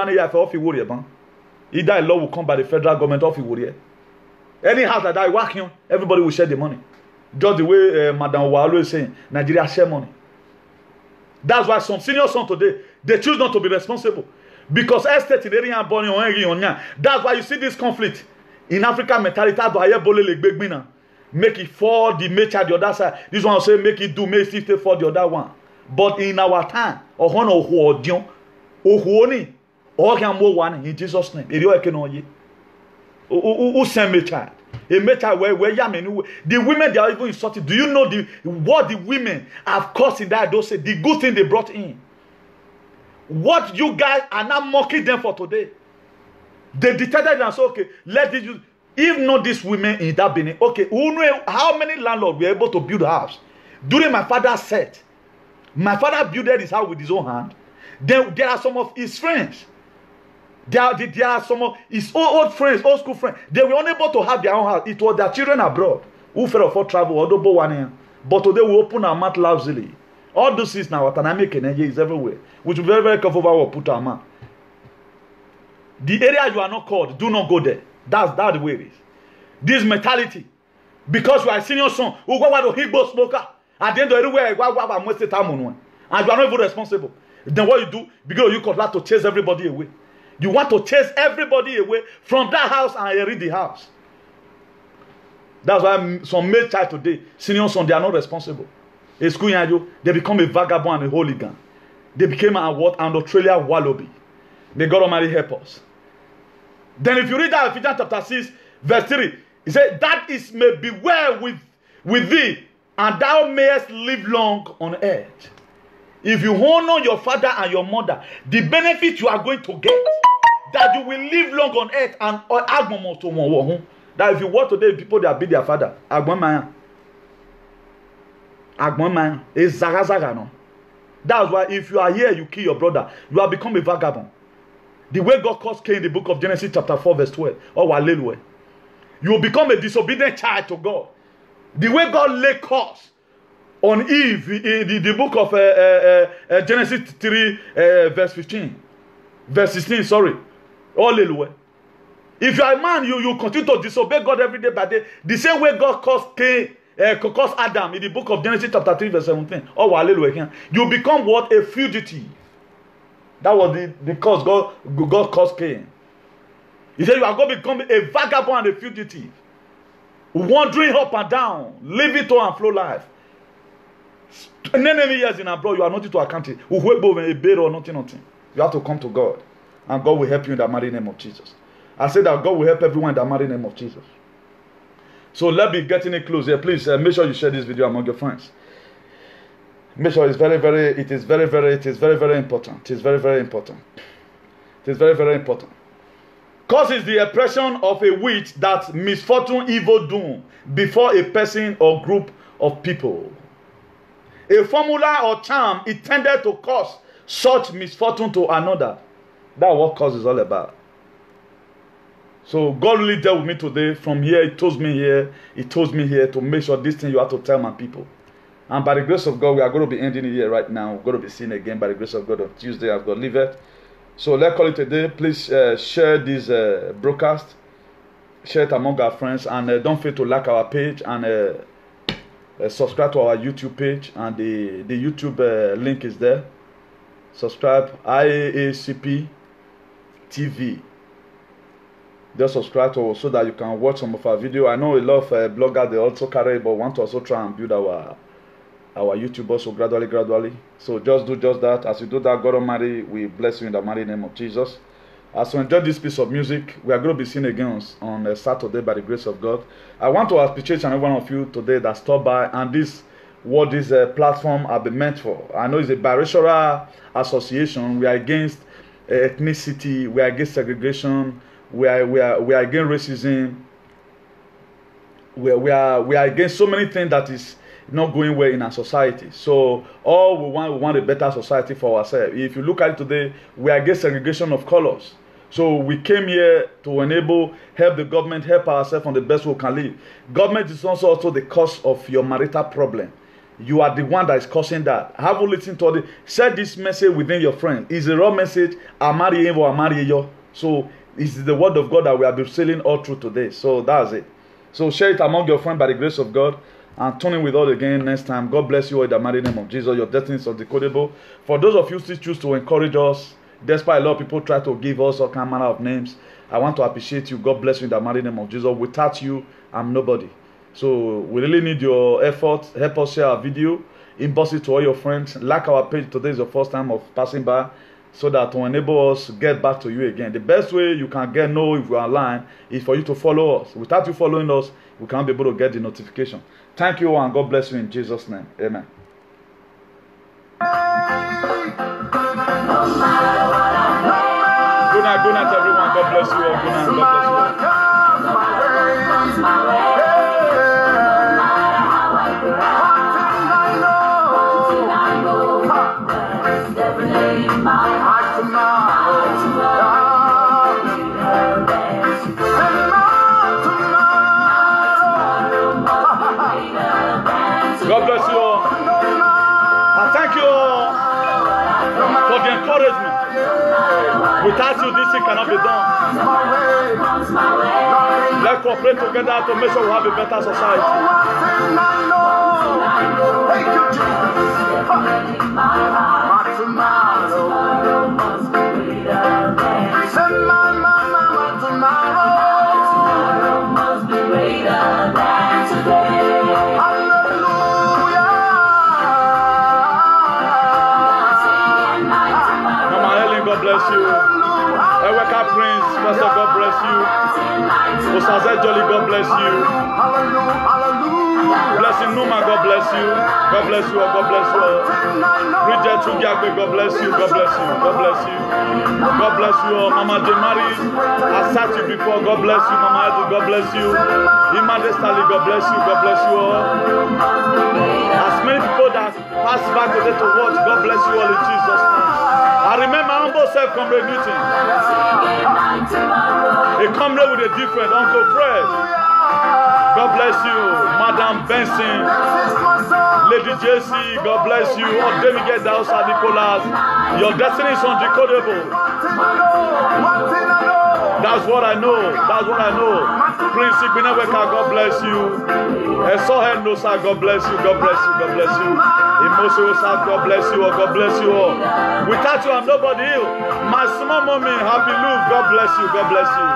law will come by the federal government of Iworie. Any house that I work on, everybody will share the money. Just the way Madam was always saying, Nigeria share money. That's why some senior sons today, they choose not to be responsible. Because estate in area born on. That's why you see this conflict in African mentality. Make it for the nature the other side. This one will say make it do, make it for the other one. But in our time, in Jesus' name, who send me child? The women they are even insulted. Do you know what the women have caused in that? Those say the good thing they brought in. what you guys are now mocking them for today. They decided and said, okay, let this use. If not these women in that Benin, okay, who know how many landlords were able to build a house? During my father's set, my father built his house with his own hand. Then there are some of his friends. There are some of his old friends, old school friends. They were unable to have their own house. It was their children abroad who fell for travel or double one year. But today we open our mouth loudly. All those things now, Watanami energy is everywhere. We should be very, very careful about what we put our mouth. The area you are not called, do not go there. That's the way it is. This mentality, because you are a senior son, who go to Higbo smoker, at the end of everywhere, and you are not even responsible. Then what you do, because you got to chase everybody away. You want to chase everybody away from that house and inherit the house. That's why some male child today, senior son, they are not responsible. A school they become a vagabond and a hooligan. They became an Australia wallaby. May God Almighty help us. Then if you read that Ephesians chapter 6, verse 3, he said, that is may be well with thee, and thou mayest live long on earth. If you honor your father and your mother, the benefit you are going to get, that you will live long on earth, and that if you work today, people that beat their father, is zagazaga no. That's why if you are here, you kill your brother, you have become a vagabond. The way God caused Cain in the book of Genesis chapter 4 verse 12. You will become a disobedient child to God. The way God laid curse on Eve in the book of Genesis 3 verse 15. Verse 16, sorry. If you are a man, you continue to disobey God every day by day. The same way God caused Cain, caused Adam in the book of Genesis chapter 3 verse 17. You become what? A fugitive. That was the cause God caused Cain. He said you are going to become a vagabond and a fugitive. Wandering up and down. Living to and flow life. Many years in abroad, you are not to account it. Or nothing. You have to come to God. And God will help you in the mighty name of Jesus. I said that God will help everyone in the mighty name of Jesus. So let's be getting it close here. Please make sure you share this video among your friends. Make sure it's very, very important. It is very, very important. It is very, very important. Cause is the oppression of a witch that misfortune, evil doom before a person or group of people. A formula or charm intended to cause such misfortune to another. That's what cause is all about. So God really dealt with me today. From here, He told me here. He told me here to make sure this thing you have to tell my people. And by the grace of God, we are going to be ending it here right now. We're going to be seen again by the grace of God on Tuesday as God leave it. So let's call it a day. Please share this broadcast. Share it among our friends. And don't forget to like our page and subscribe to our YouTube page. And the YouTube link is there. Subscribe. IAACP TV. Just subscribe to us so that you can watch some of our video. I know a lot of bloggers, they also carry, but want to also try and build our YouTube also gradually. So just do just that. As you do that, God Almighty will bless you in the mighty name of Jesus. As you enjoy this piece of music, we are going to be seen again on Saturday by the grace of God. I want to appreciate every one of you today that stopped by, and this what this platform have been meant for. I know it's a biracial association. We are against ethnicity. We are against segregation. We are against racism. We are against so many things that is not going well in our society. So all we want a better society for ourselves. If you look at it today, we are against segregation of colors. So we came here to help the government, help ourselves on the best we can live. Government is also the cause of your marital problem. You are the one that is causing that. Have you listened to it? Share this message within your friends. It's a raw message. So it's the word of God that we have been selling all through today. So that's it. So share it among your friends by the grace of God. And tune in with us again next time. God bless you all in the mighty name of Jesus. Your destiny is undecodable. For those of you who still choose to encourage us, despite a lot of people try to give us all kind of names, I want to appreciate you. God bless you in the mighty name of Jesus. Without you, I'm nobody. So we really need your effort. Help us share our video. Inbox it to all your friends. Like our page. Today is the first time of passing by, so that to enable us get back to you again. The best way you can know if we are online is for you to follow us. Without you following us, we can't be able to get the notification. Thank you and God bless you in Jesus' name. Amen. night, everyone. God bless you all. Good night. God bless you all. Comes my way. God bless you all. I thank you all for the encouragement. Without you, this thing cannot be done. Let's cooperate together to make sure we have a better society. Thank you, Jesus. God bless you. Eweka Prince, Pastor, God bless you. Osaze Jolly, God bless you. Blessing Numa, God bless you. God bless you, God bless you. Bridget Chugiakwe, God bless you. God bless you. God bless you. God bless you all. Mama Jemari, I sat you before. God bless you. Mama Edu, God bless you. Imade Stali, God bless you. God bless you all. As many people that pass back today to watch, God bless you all in Jesus' name. I remember humble self-comrade meeting. A comrade with a different Uncle Fred. God bless you. Madam Benson. Lady JC. God bless you. Oh, Demigay Dausa Nicholas. Your destiny is undecodable. That's what I know. That's what I know. Prince Igbineweka, God bless you. Esohen Nosa, God bless you. God bless you. God bless you. Emosi Osa, God bless you. God bless you all. Without you, I'm nobody. My small mommy, Happy Lou, God bless you. God bless you.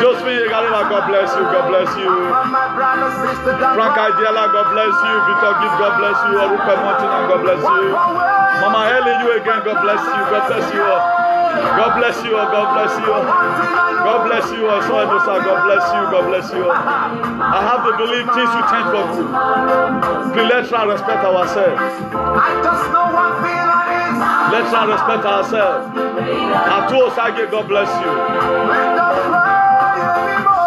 Josephine Yegarela, God bless you. God bless you. Frank Ideala, God bless you. Victor Gibbs, God bless you. Orupe Martina, God bless you. Mama Helen, you again, God bless you. God bless you all. God bless you all. God bless you all. God bless you all. So God bless you. God bless you all. I have to believe things will change for good. Please let's try and respect ourselves. I just know one thing that is. Let's try and respect ourselves. Atu Osage, God bless you.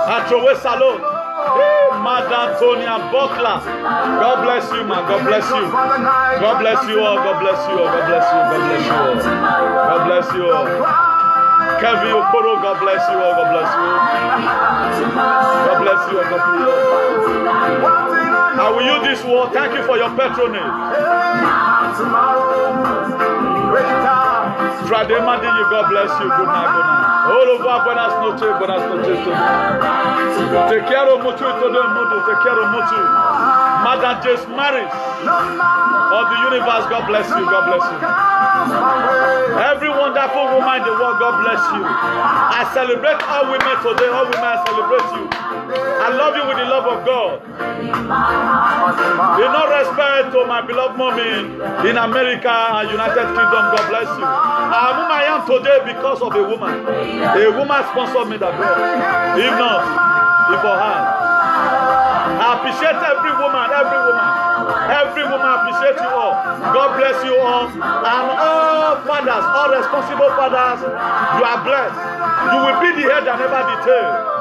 Atrowe Salon. Madam Tonya Butler. God bless you, man. God bless you. God bless you all. God bless you all. God bless you. God bless you all. God bless you all. Kevin Okoro, God bless you all. God bless you. God bless you all. God bless you all. I will use this word. Thank you for your patronage. Frademadi, you God bless you. Good night, good night. All over, buenas noches, buenas noches. Te quiero mucho y todo el mundo. Te quiero mucho. Madam Jace Maris of the universe, God bless you. God bless you. Every wonderful woman in the world, God bless you. I celebrate all women today. All women, I celebrate you. I love you with the love of God. In all respect to my beloved mommy in America and United Kingdom, God bless you. I am whom I am today because of a woman. A woman sponsored me that God. If not, if for her. I appreciate every woman, every woman. Every woman, I appreciate you all. God bless you all. And all fathers, all responsible fathers, you are blessed. You will be the head and never the tail.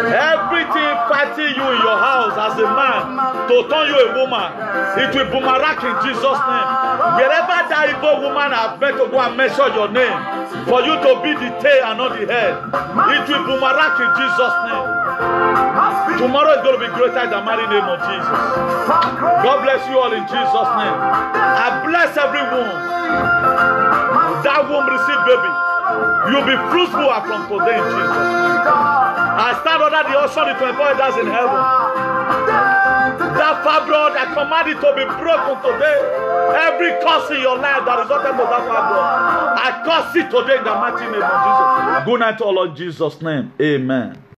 Everything fighting you in your house as a man to turn you a woman, it will boomerang in Jesus' name. Wherever that evil woman has met to go and measure your name, for you to be the tail and not the head, it will boomerang in Jesus' name. Tomorrow is going to be greater than the mighty name of Jesus. God bless you all in Jesus' name. I bless every womb. That womb receive baby. You'll be fruitful from today in Jesus' name. I stand under the ocean, the 24 elders in heaven. That fibroid, I command it to be broken today. Every curse in your life that resulted from that fibroid, I curse it today in the mighty name of Jesus. Good night to all in Jesus' name. Amen.